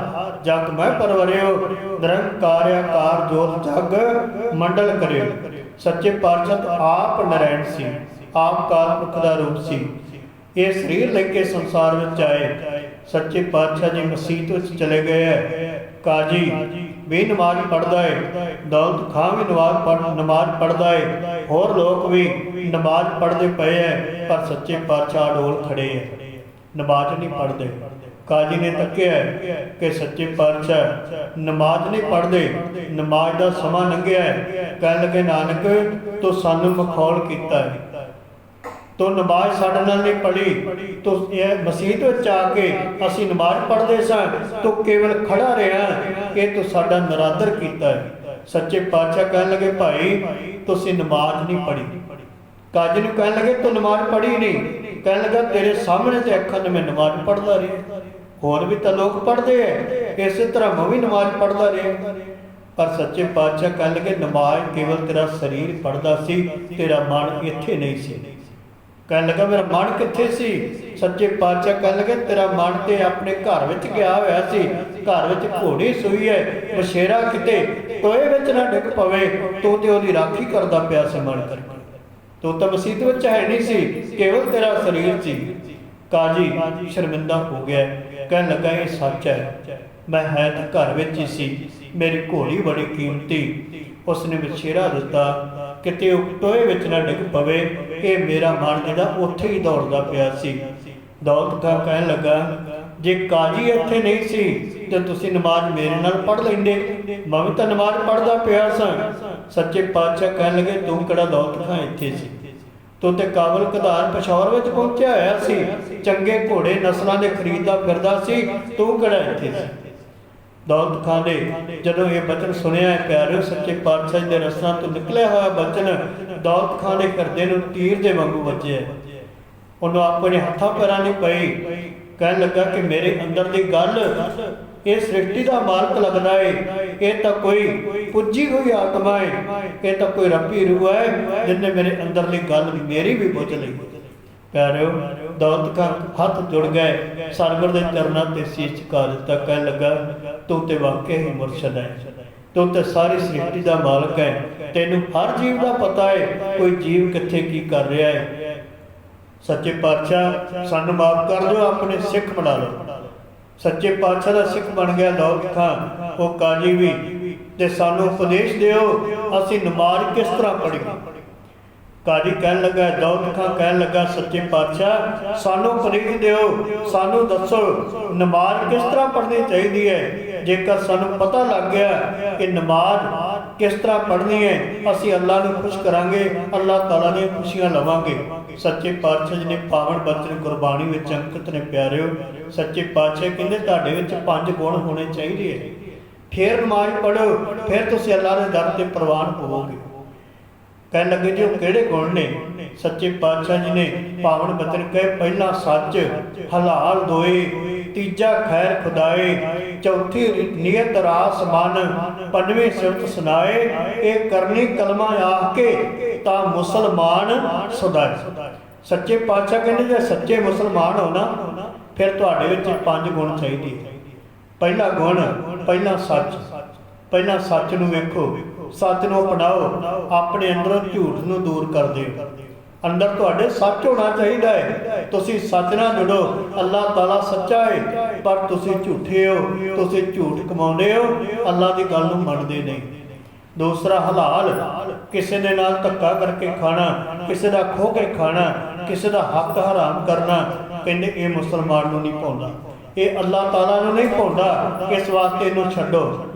ਜਗ ਮੈਂ ਪਰਵਰਿਓ, ਨਿਰੰਕਾਰ ਆਕਾਰ ਜੋਤ ਜਗ ਮੰਡਲ ਕਰਿਓ। ਸੱਚੇ ਪਾਤਸ਼ਾਹ ਆਪ ਨਰੈਣ ਸੀ, ਆਪ ਕਾਲ ਪੁਰਖ ਦਾ ਰੂਪ ਸੀ। ਇਹ ਸਰੀਰ ਲੈ ਕੇ ਸੰਸਾਰ ਵਿੱਚ ਆਏ। ਸੱਚੇ ਪਾਤਸ਼ਾਹ ਜੀ ਮਸਜਿਦ ਵਿੱਚ ਚਲੇ ਗਏ ਹੈ। ਕਾਜੀ ਵੀ ਨਮਾਜ਼ ਪੜ੍ਹਦਾ ਹੈ, ਦੌਲਤ ਖਾਂ ਵੀ ਨਮਾਜ਼ ਪੜ੍ਹਦਾ ਹੈ, ਹੋਰ ਲੋਕ ਵੀ ਨਮਾਜ਼ ਪੜ੍ਹਦੇ ਪਏ ਹੈ, ਪਰ ਸੱਚੇ ਪਾਤਸ਼ਾਹ ਅਡੋਲ ਖੜੇ ਹੈ, ਨਮਾਜ਼ ਨਹੀਂ ਪੜ੍ਹਦੇ। ਕਾਜੀ ਨੇ ਤੱਕਿਆ ਕਿ ਸੱਚੇ ਪਾਤਸ਼ਾਹ ਨਮਾਜ਼ ਨਹੀਂ ਪੜ੍ਹਦੇ, ਨਮਾਜ਼ ਦਾ ਸਮਾਂ ਲੰਘਿਆ ਹੈ। ਕਹਿਣ ਲੱਗੇ ਨਾਨਕ ਤੂੰ ਸਾਨੂੰ ਮਖੌਲ ਕੀਤਾ ਹੈ, ਤੂੰ ਨਮਾਜ਼ ਸਾਡੇ ਨਾਲ ਨਹੀਂ ਪੜ੍ਹੀ, ਤੂੰ ਇਹ ਮਸਜਿਦ ਵਿੱਚ ਆ ਕੇ ਅਸੀਂ ਨਮਾਜ਼ ਪੜ੍ਹਦੇ ਸਾਂ, ਤੂੰ ਕੇਵਲ ਖੜਾ ਰਿਹਾ, ਇਹ ਤੂੰ ਸਾਡਾ ਨਰਾਦਰ ਕੀਤਾ ਹੈ। ਸੱਚੇ ਪਾਤਸ਼ਾਹ ਕਹਿਣ ਲੱਗੇ ਭਾਈ ਤੁਸੀਂ ਨਮਾਜ਼ ਨਹੀਂ ਪੜ੍ਹੀ। ਕਾਜੀ ਨੂੰ ਕਹਿਣ ਲੱਗੇ ਤੂੰ ਨਮਾਜ਼ ਪੜ੍ਹੀ ਨਹੀਂ। ਕਹਿਣ ਲੱਗਾ ਤੇਰੇ ਸਾਹਮਣੇ ਤੇ ਅੱਖਾਂ ਨੇ ਮੈਂ ਨਮਾਜ਼ ਪੜ੍ਹਦਾ ਰਿਹਾ, ਹੋਰ ਵੀ ਤਾਂ ਲੋਕ ਪੜ੍ਹਦੇ ਹੈ, ਇਸੇ ਤਰ੍ਹਾਂ ਮੈਂ ਵੀ ਨਮਾਜ਼ ਪੜ੍ਹਦਾ ਰਿਹਾ। ਪਰ ਸੱਚੇ ਪਾਤਸ਼ਾਹ ਕਹਿਣ ਲੱਗੇ ਨਮਾਜ਼ ਕੇਵਲ ਤੇਰਾ ਸਰੀਰ ਪੜ੍ਹਦਾ ਸੀ, ਤੇਰਾ ਮਨ ਇੱਥੇ ਨਹੀਂ ਸੀ। ਕਹਿਣ ਲੱਗਾ ਮੇਰਾ ਮਨ ਕਿੱਥੇ ਸੀ? ਸੱਚੇ ਪਾਤਸ਼ਾਹ ਕਹਿਣ ਲੱਗੇ ਤੇਰਾ ਮਨ ਤੇ ਆਪਣੇ ਘਰ ਵਿੱਚ ਗਿਆ ਹੋਇਆ ਸੀ, ਘਰ ਵਿੱਚ ਘੋੜੀ ਸੂਈ ਹੈ, ਬਸ਼ੇਰਾ ਕਿਤੇ ਟੋਏ ਵਿੱਚ ਨਾ ਡਿੱਗ ਪਵੇ, ਤੂੰ ਤੇ ਉਹਦੀ ਰਾਖੀ ਕਰਦਾ ਪਿਆ ਸੀ ਮਨ ਕਰਕੇ, ਤੂੰ ਤਾਂ ਮਸਜਿਦ ਵਿੱਚ ਹੈ ਨਹੀਂ ਸੀ, ਕੇਵਲ ਤੇਰਾ ਸਰੀਰ ਸੀ। ਕਾਜੀ ਸ਼ਰਮਿੰਦਾ ਹੋ ਗਿਆ, ਕਹਿਣ ਲੱਗਾ ਇਹ ਸੱਚ ਹੈ, ਮੈਂ ਹੈ ਤਾਂ ਘਰ ਵਿੱਚ ਹੀ ਸੀ, ਮੇਰੀ ਘੋੜੀ ਬੜੀ ਕੀਮਤੀ, ਉਸਨੇ ਬਸ਼ੇਰਾ ਦਿੱਤਾ ਕਿਤੇ ਉਹ ਟੋਏ ਵਿੱਚ ਨਾ ਡਿੱਗ ਪਵੇ, ਇਹ ਮੇਰਾ ਮਨ ਜਿਹੜਾ ਉੱਥੇ ਹੀ ਦੌੜਦਾ ਪਿਆ ਸੀ। ਦੌਲਤ ਖਾਂ ਕਹਿਣ ਲੱਗਾ ਜੇ ਕਾਜੀ ਇੱਥੇ ਨਹੀਂ ਸੀ ਤੇ ਤੁਸੀਂ ਨਮਾਜ਼ ਮੇਰੇ ਨਾਲ ਪੜ੍ਹ ਲੈਂਦੇ, ਮੈਂ ਵੀ ਤਾਂ ਨਮਾਜ਼ ਪੜ੍ਹਦਾ ਪਿਆ ਸਾਂ। ਸੱਚੇ ਪਾਤਸ਼ਾਹ ਕਹਿਣ ਲੱਗੇ ਤੂੰ ਕਿਹੜਾ ਦੌਲਤ ਖਾਂ ਇੱਥੇ ਸੀ, ਤੂੰ ਤੇ ਕਾਬਲ ਕਧਾਰ ਪਸ਼ੌਰ ਵਿੱਚ ਪਹੁੰਚਿਆ ਹੋਇਆ ਸੀ, ਚੰਗੇ ਘੋੜੇ ਨਸਲਾਂ ਦੇ ਖਰੀਦਦਾ ਫਿਰਦਾ ਸੀ, ਤੂੰ ਕਿਹੜਾ ਇੱਥੇ ਸੀ। ਦੌਲਤ ਖਾਂ ਨੇ ਜਦੋਂ ਇਹ ਬਚਨ ਸੁਣਿਆ ਪਿਆਰਿਓ, ਸੱਚੇ ਪਾਤਸ਼ਾਹ ਦੇ ਰਸਨਾਂ ਤੋਂ ਨਿਕਲਿਆ ਹੋਇਆ ਬਚਨ ਦੌਲਤ ਖਾਂ ਦੇ ਹਿਰਦੇ ਨੂੰ ਤੀਰ ਦੇ ਵਾਂਗੂ ਵੱਜਿਆ। ਉਹਨੂੰ ਆਪਣੇ ਹੱਥਾਂ ਪੈਰਾਂ ਨਹੀਂ ਪਈ। ਕਹਿਣ ਲੱਗਾ ਕਿ ਮੇਰੇ ਅੰਦਰ ਦੀ ਗੱਲ ਇਹ ਸ੍ਰਿਸ਼ਟੀ ਦਾ ਮਾਲਕ ਲੱਗਦਾ ਹੈ, ਇਹ ਤਾਂ ਕੋਈ ਪੁੱਜੀ ਹੋਈ ਆਤਮਾ ਹੈ, ਇਹ ਤਾਂ ਕੋਈ ਰੱਬੀ ਰੂਹ ਹੈ ਜਿਹਨੇ ਮੇਰੇ ਅੰਦਰਲੀ ਗੱਲ ਮੇਰੀ ਵੀ ਬੁੱਝ ਲਈ। ਪਿਆਰਿਓ ਦੌਲਤ ਖਾਂ ਹੱਥ ਜੁੜ ਗਏ, ਸਤਿਗੁਰ ਦੇ ਚਰਨਾਂ ਤੇ ਸੀਸ ਝੁਕਾ ਦਿੱਤਾ। ਕਹਿਣ ਲੱਗਾ ਤੂੰ ਤੇ ਵਾਕਿਆ ਹੀ ਮੁਰਸ਼ਦ ਹੈ, ਤੂੰ ਤੇ ਸਾਰੀ ਸ੍ਰਿਸ਼ਟੀ ਦਾ ਮਾਲਕ ਹੈ, ਤੈਨੂੰ ਹਰ ਜੀਵ ਦਾ ਪਤਾ ਹੈ ਕੋਈ ਜੀਵ ਕਿੱਥੇ ਕੀ ਕਰ ਰਿਹਾ ਹੈ। ਸੱਚੇ ਪਾਤਸ਼ਾਹ ਸਾਨੂੰ ਮਾਫ ਕਰ ਦਿਓ, ਆਪਣੇ ਸਿੱਖ ਬਣਾ ਲਓ। ਸੱਚੇ ਪਾਤਸ਼ਾਹ ਦਾ ਸਿੱਖ ਬਣ ਗਿਆ ਦੌਲਤ ਖਾਂ, ਉਹ ਕਾਜੀ ਵੀ, ਤੇ ਸਾਨੂੰ ਉਪਦੇਸ਼ ਦਿਓ ਅਸੀਂ ਨਮਾਜ਼ ਕਿਸ ਤਰ੍ਹਾਂ ਪੜ੍ਹੀਏ। ਕਾਜੀ ਕਹਿਣ ਲੱਗਾ, ਦੌਲਤ ਖਾਂ ਕਹਿਣ ਲੱਗਾ ਸੱਚੇ ਪਾਤਸ਼ਾਹ ਸਾਨੂੰ ਉਪਦੇਸ਼ ਦਿਓ, ਸਾਨੂੰ ਦੱਸੋ ਨਮਾਜ਼ ਕਿਸ ਤਰ੍ਹਾਂ ਪੜ੍ਹਨੀ ਚਾਹੀਦੀ ਹੈ। ਜੇਕਰ ਸਾਨੂੰ ਪਤਾ ਲੱਗ ਗਿਆ ਕਿ ਨਮਾਜ਼ ਕਿਸ ਤਰ੍ਹਾਂ ਪੜ੍ਹਨੀ ਹੈ, ਅਸੀਂ ਅੱਲਾ ਨੂੰ ਖੁਸ਼ ਕਰਾਂਗੇ, ਅੱਲਾਹ ਤਾਲਾ ਦੀਆਂ ਖੁਸ਼ੀਆਂ ਲਵਾਂਗੇ। ਸੱਚੇ ਪਾਤਸ਼ਾਹ ਜੀ ਨੇ ਪਾਵਨ ਬਚਨ ਗੁਰਬਾਣੀ ਵਿੱਚ ਅੰਕਿਤ ਨੇ। ਪਿਆਰਿਓ ਸੱਚੇ ਪਾਤਸ਼ਾਹ ਕਹਿੰਦੇ ਤੁਹਾਡੇ ਵਿੱਚ 5 ਗੁਣ ਹੋਣੇ ਚਾਹੀਦੇ ਹੈ, ਫਿਰ ਨਮਾਜ਼ ਪੜ੍ਹੋ, ਫਿਰ ਤੁਸੀਂ ਅੱਲਾ ਦੇ ਦਰ ਤੇ ਪ੍ਰਵਾਨ ਹੋਵੋਗੇ। ਕਹਿਣ ਲੱਗੇ ਜੀ ਉਹ ਕਿਹੜੇ ਗੁਣ ਨੇ। ਸੱਚੇ ਪਾਤਸ਼ਾਹ ਜੀ ਨੇ ਪਾਵਨ ਬਚਨ ਕਹੇ, ਪਹਿਲਾ ਸੱਚ ਹਲਾਲ ਦੋਏ, ਤੀਜਾ ਖੈਰ ਖੁਦਾਏ, ਚੌਥੀ ਨੀਅਤ ਰਾਸ ਮਨ, ਪੰਜਵੇਂ ਸਿਫਤ ਸੁਨਾਏ, ਇਹ ਕਰਨੀ ਕਲਮਾ ਆਖ ਕੇ ਤਾਂ ਮੁਸਲਮਾਨ ਸਦਾਏ। ਸੱਚੇ ਪਾਤਸ਼ਾਹ ਕਹਿੰਦੇ ਜੇ ਸੱਚੇ ਮੁਸਲਮਾਨ ਹੋ ਨਾ, ਫਿਰ ਤੁਹਾਡੇ ਵਿੱਚ 5 ਗੁਣ ਚਾਹੀਦੇ। ਪਹਿਲਾ ਗੁਣ, ਪਹਿਲਾ ਸੱਚ। ਪਹਿਲਾਂ ਸੱਚ ਨੂੰ ਵੇਖੋ, ਸੱਚ ਨੂੰ ਅਪਣਾਓ, ਆਪਣੇ ਅੰਦਰੋਂ ਝੂਠ ਨੂੰ ਦੂਰ ਕਰ ਦਿਓ। ਅੰਦਰ ਤੁਹਾਡੇ ਸੱਚ ਹੋਣਾ ਚਾਹੀਦਾ ਹੈ, ਤੁਸੀਂ ਸੱਚ ਨਾਲ ਜੁੜੋ। ਅੱਲਾਹ ਤਾਲਾ ਸੱਚਾ ਹੈ ਪਰ ਤੁਸੀਂ ਝੂਠੇ ਹੋ, ਤੁਸੀਂ ਝੂਠ ਕਮਾਉਂਦੇ ਹੋ, ਅੱਲਾਹ ਦੀ ਗੱਲ ਨੂੰ ਮੰਨਦੇ ਨਹੀਂ। ਦੂਸਰਾ ਹਲਾਲ, ਕਿਸੇ ਦੇ ਨਾਲ ਧੱਕਾ ਕਰਕੇ ਖਾਣਾ, ਕਿਸੇ ਦਾ ਖੋਹ ਕੇ ਖਾਣਾ, ਕਿਸੇ ਦਾ ਹੱਕ ਹਰਾਮ ਕਰਨਾ, ਕਹਿੰਦੇ ਇਹ ਮੁਸਲਮਾਨ ਨੂੰ ਨਹੀਂ ਭਾਉਂਦਾ, ਇਹ ਅੱਲਾਹ ਤਾਲਾ ਨੂੰ ਨਹੀਂ ਭਾਉਂਦਾ, ਇਸ ਵਾਸਤੇ ਇਹਨੂੰ ਛੱਡੋ।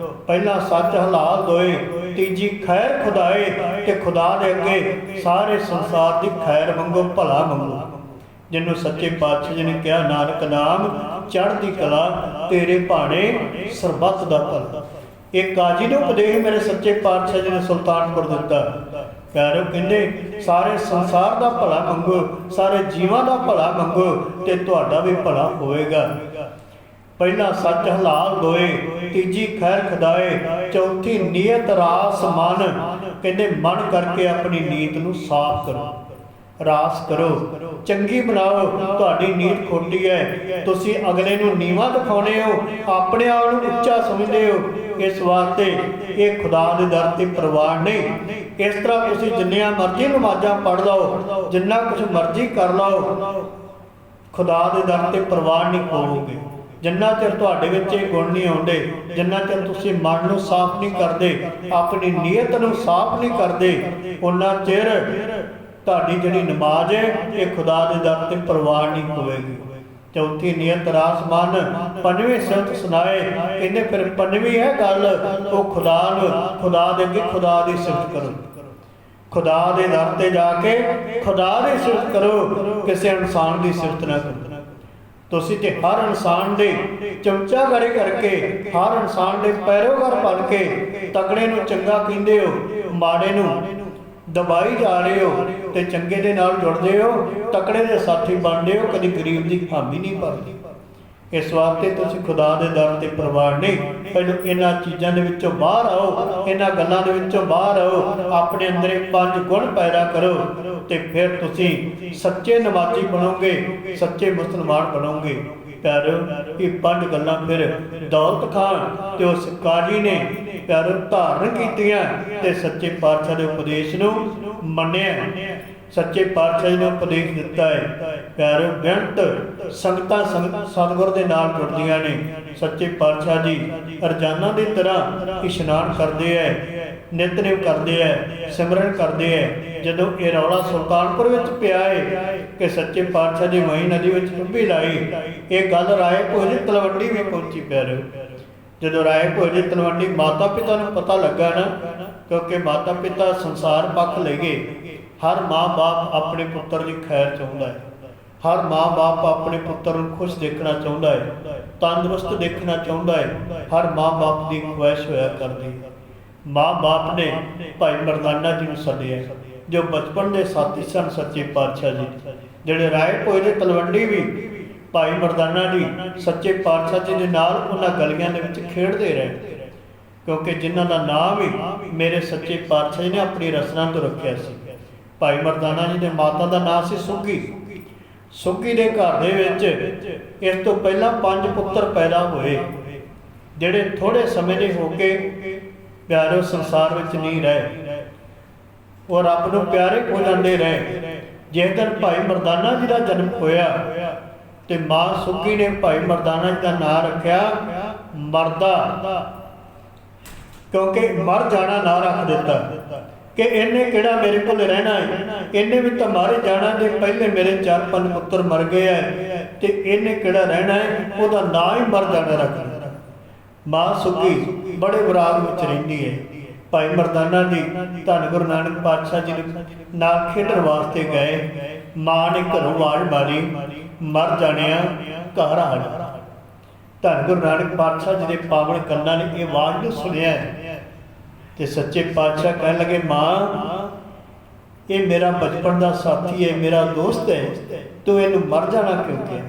ਪਹਿਲਾ ਸੱਚ ਹਲਾਲ ਦੋਏ, ਤੀਜੀ ਖੈਰ ਖੁਦਾਏ, ਤੇ ਖੁਦਾ ਦੇ ਅੱਗੇ ਸਾਰੇ ਸੰਸਾਰ ਦੀ ਖੈਰ ਮੰਗੋ, ਭਲਾ ਮੰਗੋ। ਜਿਹਨੂੰ ਸੱਚੇ ਪਾਤਸ਼ਾਹ ਜੀ ਨੇ ਕਿਹਾ ਨਾਨਕ ਨਾਮ ਚੜ੍ਹਦੀ ਕਲਾ, ਤੇਰੇ ਭਾਣੇ ਸਰਬੱਤ ਦਾ ਭਲਾ। ਇਹ ਕਾਜੀ ਨੂੰ ਉਪਦੇਸ਼ ਮੇਰੇ ਸੱਚੇ ਪਾਤਸ਼ਾਹ ਜੀ ਨੇ ਸੁਲਤਾਨਪੁਰ ਦਿੱਤਾ। ਪਿਆਰਿਓ ਕਹਿੰਦੇ ਸਾਰੇ ਸੰਸਾਰ ਦਾ ਭਲਾ ਮੰਗੋ, ਸਾਰੇ ਜੀਵਾਂ ਦਾ ਭਲਾ ਮੰਗੋ, ਤੇ ਤੁਹਾਡਾ ਵੀ ਭਲਾ ਹੋਵੇਗਾ। ਪਹਿਲਾ ਸੱਚ ਹਲਾਲ ਦੋਏ, ਤੀਜੀ ਖੈਰ ਖੁਦਾਏ, ਚੌਥੀ ਨੀਅਤ ਰਾਸ ਮਨ। ਕਹਿੰਦੇ ਮਨ ਕਰਕੇ ਆਪਣੀ ਨੀਤ ਨੂੰ ਸਾਫ਼ ਕਰੋ, ਰਾਸ ਕਰੋ, ਚੰਗੀ ਬਣਾਓ। ਤੁਹਾਡੀ ਨੀਤ ਖੋਟੀ ਹੈ, ਤੁਸੀਂ ਅਗਲੇ ਨੂੰ ਨੀਵਾਂ ਦਿਖਾਉਂਦੇ ਹੋ, ਆਪਣੇ ਆਪ ਨੂੰ ਉੱਚਾ ਸਮਝਦੇ ਹੋ। ਇਸ ਵਾਸਤੇ ਇਹ ਖੁਦਾ ਦੇ ਦਰ ਤੇ ਪ੍ਰਵਾਨ ਨਹੀਂ। ਇਸ ਤਰ੍ਹਾਂ ਤੁਸੀਂ ਜਿੰਨੀਆਂ ਮਰਜ਼ੀ ਨਮਾਜ਼ਾਂ ਪੜ੍ਹ ਲਓ, ਜਿੰਨਾ ਕੁਝ ਮਰਜ਼ੀ ਕਰ ਲਓ, ਖੁਦਾ ਦੇ ਦਰ ਤੇ ਪ੍ਰਵਾਨ ਨਹੀਂ ਹੋਵੋਗੇ। ਜਿੰਨਾ ਚਿਰ ਤੁਹਾਡੇ ਵਿੱਚ ਇਹ ਗੁਣ ਨਹੀਂ ਆਉਂਦੇ, ਜਿੰਨਾ ਚਿਰ ਤੁਸੀਂ ਮਨ ਨੂੰ ਸਾਫ਼ ਨਹੀਂ ਕਰਦੇ, ਆਪਣੀ ਨੀਅਤ ਨੂੰ ਸਾਫ਼ ਨਹੀਂ ਕਰਦੇ, ਉਹਨਾਂ ਚਿਰ ਤੁਹਾਡੀ ਜਿਹੜੀ ਨਮਾਜ਼ ਹੈ ਇਹ ਖੁਦਾ ਦੇ ਦਰ ਤੇ ਪ੍ਰਵਾਨ ਨਹੀਂ ਹੋਵੇਗੀ। ਚੌਥੀ ਨੀਅਤ ਰਾਸ ਮਨ, ਪੰਜਵੇਂ ਸਿਫਤ ਸੁਨਾਏ। ਕਹਿੰਦੇ ਫਿਰ ਪੰਜਵੀਂ ਹੈ ਗੱਲ, ਉਹ ਖੁਦਾ ਦੇ ਅੱਗੇ ਖੁਦਾ ਦੀ ਸਿਫਤ ਕਰੋ, ਖੁਦਾ ਦੇ ਦਰ ਤੇ ਜਾ ਕੇ ਖੁਦਾ ਦੀ ਸਿਫਤ ਕਰੋ, ਕਿਸੇ ਇਨਸਾਨ ਦੀ ਸਿਫਤ ਨਾ ਕਰੋ। ਤੁਸੀਂ ਤੇ ਹਰ ਇਨਸਾਨ ਦੇ ਚਮਚਾਗਰੀ ਕਰਕੇ, ਹਰ ਇਨਸਾਨ ਦੇ ਪੈਰੋਕਾਰ ਬਣ ਕੇ ਤਕੜੇ ਨੂੰ ਚੰਗਾ ਕਹਿੰਦੇ ਹੋ, ਮਾੜੇ ਨੂੰ ਦਬਾਈ ਜਾ ਰਹੇ ਹੋ, ਤੇ ਚੰਗੇ ਦੇ ਨਾਲ ਜੁੜਦੇ ਹੋ, ਤਕੜੇ ਦੇ ਸਾਥੀ ਬਣਦੇ ਹੋ, ਕਦੀ ਗਰੀਬ ਦੀ ਹਾਮੀ ਨਹੀਂ ਭਰਦੇ। ਇਸ ਵਾਸਤੇ ਤੁਸੀਂ ਖੁਦਾ ਦੇ ਦਰ ਤੇ ਪ੍ਰਵਾਨ ਨਹੀਂ। ਪਹਿਲਾਂ ਇਹਨਾਂ ਚੀਜ਼ਾਂ ਦੇ ਵਿੱਚੋਂ ਬਾਹਰ ਆਓ, ਇਹਨਾਂ ਗੱਲਾਂ ਦੇ ਵਿੱਚੋਂ ਬਾਹਰ ਆਓ, ਆਪਣੇ ਅੰਦਰ 5 ਗੁਣ ਪੈਦਾ ਕਰੋ, ਤੇ ਫਿਰ ਤੁਸੀਂ ਸੱਚੇ ਨਮਾਜ਼ੀ ਬਣੋਗੇ, ਸੱਚੇ ਮੁਸਲਮਾਨ ਬਣੋਗੇ। ਪਿਆਰਿਓ ਇਹ 5 ਗੱਲਾਂ ਫਿਰ ਦੌਲਤ ਖਾਂ ਤੇ ਉਸ ਕਾਜੀ ਨੇ ਪਿਆਰਿਓ ਧਾਰਨ ਕੀਤੀਆਂ, ਤੇ ਸੱਚੇ ਪਾਤਸ਼ਾਹ ਦੇ ਉਪਦੇਸ਼ ਨੂੰ ਮੰਨਿਆ। ਸੱਚੇ ਪਾਤਸ਼ਾਹ ਜੀ ਨੇ ਉਪਦੇਸ਼ ਦਿੱਤਾ ਹੈ। ਪਿਆਰਿਓ ਬੇਅੰਤ ਸੰਗਤਾਂ ਸਤਿਗੁਰ ਦੇ ਨਾਲ ਜੁੜਦੀਆਂ ਨੇ। ਸੱਚੇ ਪਾਤਸ਼ਾਹ ਜੀ ਰੋਜ਼ਾਨਾ ਦੀ ਤਰ੍ਹਾਂ ਇਸ਼ਨਾਨ ਕਰਦੇ ਹੈ, ਨਿਤਨੇਮ ਕਰਦੇ ਹੈ, ਸਿਮਰਨ ਕਰਦੇ ਹੈ। ਜਦੋਂ ਇਹ ਰੌਲਾ ਸੁਲਤਾਨਪੁਰ ਵਿੱਚ ਪਿਆ ਹੈ ਕਿ ਸੱਚੇ ਪਾਤਸ਼ਾਹ ਜੀ ਮਹੀ ਨਦੀ ਵਿੱਚ ਡੁੱਬੀ ਲਾਈ, ਇਹ ਗੱਲ ਰਾਏ ਭੋਜ ਦੀ ਤਲਵੰਡੀ ਵੀ ਪਹੁੰਚੀ। ਪਿਆਰਿਓ ਜਦੋਂ ਰਾਏ ਭੋਜ ਦੀ ਤਲਵੰਡੀ ਮਾਤਾ ਪਿਤਾ ਨੂੰ ਪਤਾ ਲੱਗਾ ਨਾ, ਕਿਉਂਕਿ ਮਾਤਾ ਪਿਤਾ ਸੰਸਾਰ ਪੱਖ ਲੈ ਗਏ। ਹਰ ਮਾਂ ਬਾਪ ਆਪਣੇ ਪੁੱਤਰ ਦੀ ਖੈਰ ਚਾਹੁੰਦਾ ਹੈ, ਹਰ ਮਾਂ ਬਾਪ ਆਪਣੇ ਪੁੱਤਰ ਨੂੰ ਖੁਸ਼ ਦੇਖਣਾ ਚਾਹੁੰਦਾ ਹੈ, ਤੰਦਰੁਸਤ ਦੇਖਣਾ ਚਾਹੁੰਦਾ ਹੈ। ਹਰ ਮਾਂ ਬਾਪ ਦੀ ਖੁਆਇਸ਼ ਹੋਇਆ ਕਰਦੀ। ਮਾਂ ਬਾਪ ਨੇ ਭਾਈ ਮਰਦਾਨਾ ਜੀ ਨੂੰ ਸੱਦਿਆ, ਜੋ ਬਚਪਨ ਦੇ ਸਾਥੀ ਸਨ ਸੱਚੇ ਪਾਤਸ਼ਾਹ ਜੀ, ਜਿਹੜੇ ਰਾਏ ਭੋਜ ਦੇ ਤਲਵੰਡੀ ਵੀ ਭਾਈ ਮਰਦਾਨਾ ਜੀ ਸੱਚੇ ਪਾਤਸ਼ਾਹ ਜੀ ਦੇ ਨਾਲ ਉਹਨਾਂ ਗਲੀਆਂ ਦੇ ਵਿੱਚ ਖੇਡਦੇ ਰਹੇ, ਕਿਉਂਕਿ ਜਿਨ੍ਹਾਂ ਦਾ ਨਾਮ ਵੀ ਮੇਰੇ ਸੱਚੇ ਪਾਤਸ਼ਾਹ ਜੀ ਨੇ ਆਪਣੀ ਰਸਨਾ ਤੋਂ ਰੱਖਿਆ ਸੀ। ਭਾਈ ਮਰਦਾਨਾ ਜੀ ਦੇ ਮਾਤਾ ਦਾ ਨਾਮ ਸੀ ਸੁੱਗੀ, ਸੁੱਕੀ ਦੇ ਘਰ ਦੇ ਵਿੱਚ ਇਸ ਤੋਂ ਪਹਿਲਾਂ 5 ਪੁੱਤਰ ਪੈਦਾ ਹੋਏ, ਜਿਹੜੇ ਥੋੜੇ ਸਮੇਂ ਦੇ ਹੋ ਕੇ ਪਿਆਰੇ ਸੰਸਾਰ ਵਿੱਚ ਨਹੀਂ ਰਹੇ, ਉਹ ਰੱਬ ਨੂੰ ਪਿਆਰੇ ਹੋ ਜਾਂਦੇ ਰਹੇ। ਜਿਸ ਦਿਨ ਭਾਈ ਮਰਦਾਨਾ ਜੀ ਦਾ ਜਨਮ ਹੋਇਆ ਤੇ ਮਾਂ ਸੁੱਕੀ ਨੇ ਭਾਈ ਮਰਦਾਨਾ ਜੀ ਦਾ ਨਾਂ ਰੱਖਿਆ ਮਰਦਾ, ਕਿਉਂਕਿ ਮਰ ਜਾਣਾ ਨਾਂ ਰੱਖ ਦਿੱਤਾ ਕਿ ਇਹਨੇ ਕਿਹੜਾ ਮੇਰੇ ਕੋਲ ਰਹਿਣਾ ਹੈ, ਇਹਨੇ ਵੀ ਤਾਂ ਮਾਰੇ ਜਾਣਾ, ਦੇ ਪਹਿਲੇ ਮੇਰੇ 4-5 ਪੁੱਤਰ ਮਰ ਗਏ ਹੈ ਤੇ ਇਹਨੇ ਕਿਹੜਾ ਰਹਿਣਾ ਹੈ, ਉਹਦਾ ਨਾਂ ਹੀ ਮਰ ਜਾਣਾ ਰੱਖ ਦਿੱਤਾ। ਮਾਂ ਸੁੱਕੀ ਬੜੇ ਵਿਰਾਗ ਵਿੱਚ ਰਹਿੰਦੀ ਹੈ। ਭਾਈ ਮਰਦਾਨਾ ਜੀ ਧੰਨ ਗੁਰੂ ਨਾਨਕ ਪਾਤਸ਼ਾਹ ਜੀ ਨਾਲ ਖੇਡਣ ਵਾਸਤੇ ਗਏ, ਮਾਂ ਨੇ ਘਰੋਂ ਆਵਾਜ਼ ਮਾਰੀ, ਮਰ ਜਾਣਿਆ ਘਰ ਆ ਜਾ। ਧੰਨ ਗੁਰੂ ਨਾਨਕ ਪਾਤਸ਼ਾਹ ਜੀ ਦੇ ਪਾਵਨ ਕੰਨਾਂ ਨੇ ਇਹ ਆਵਾਜ਼ ਨੂੰ ਸੁਣਿਆ ਤੇ ਸੱਚੇ ਪਾਤਸ਼ਾਹ ਕਹਿਣ ਲੱਗੇ, ਮਾਂ ਇਹ ਮੇਰਾ ਬਚਪਨ ਦਾ ਸਾਥੀ ਹੈ, ਮੇਰਾ ਦੋਸਤ ਹੈ, ਤੂੰ ਇਹਨੂੰ ਮਰ ਜਾਣਾ ਕਿਉਂ ਕਿਹਾ?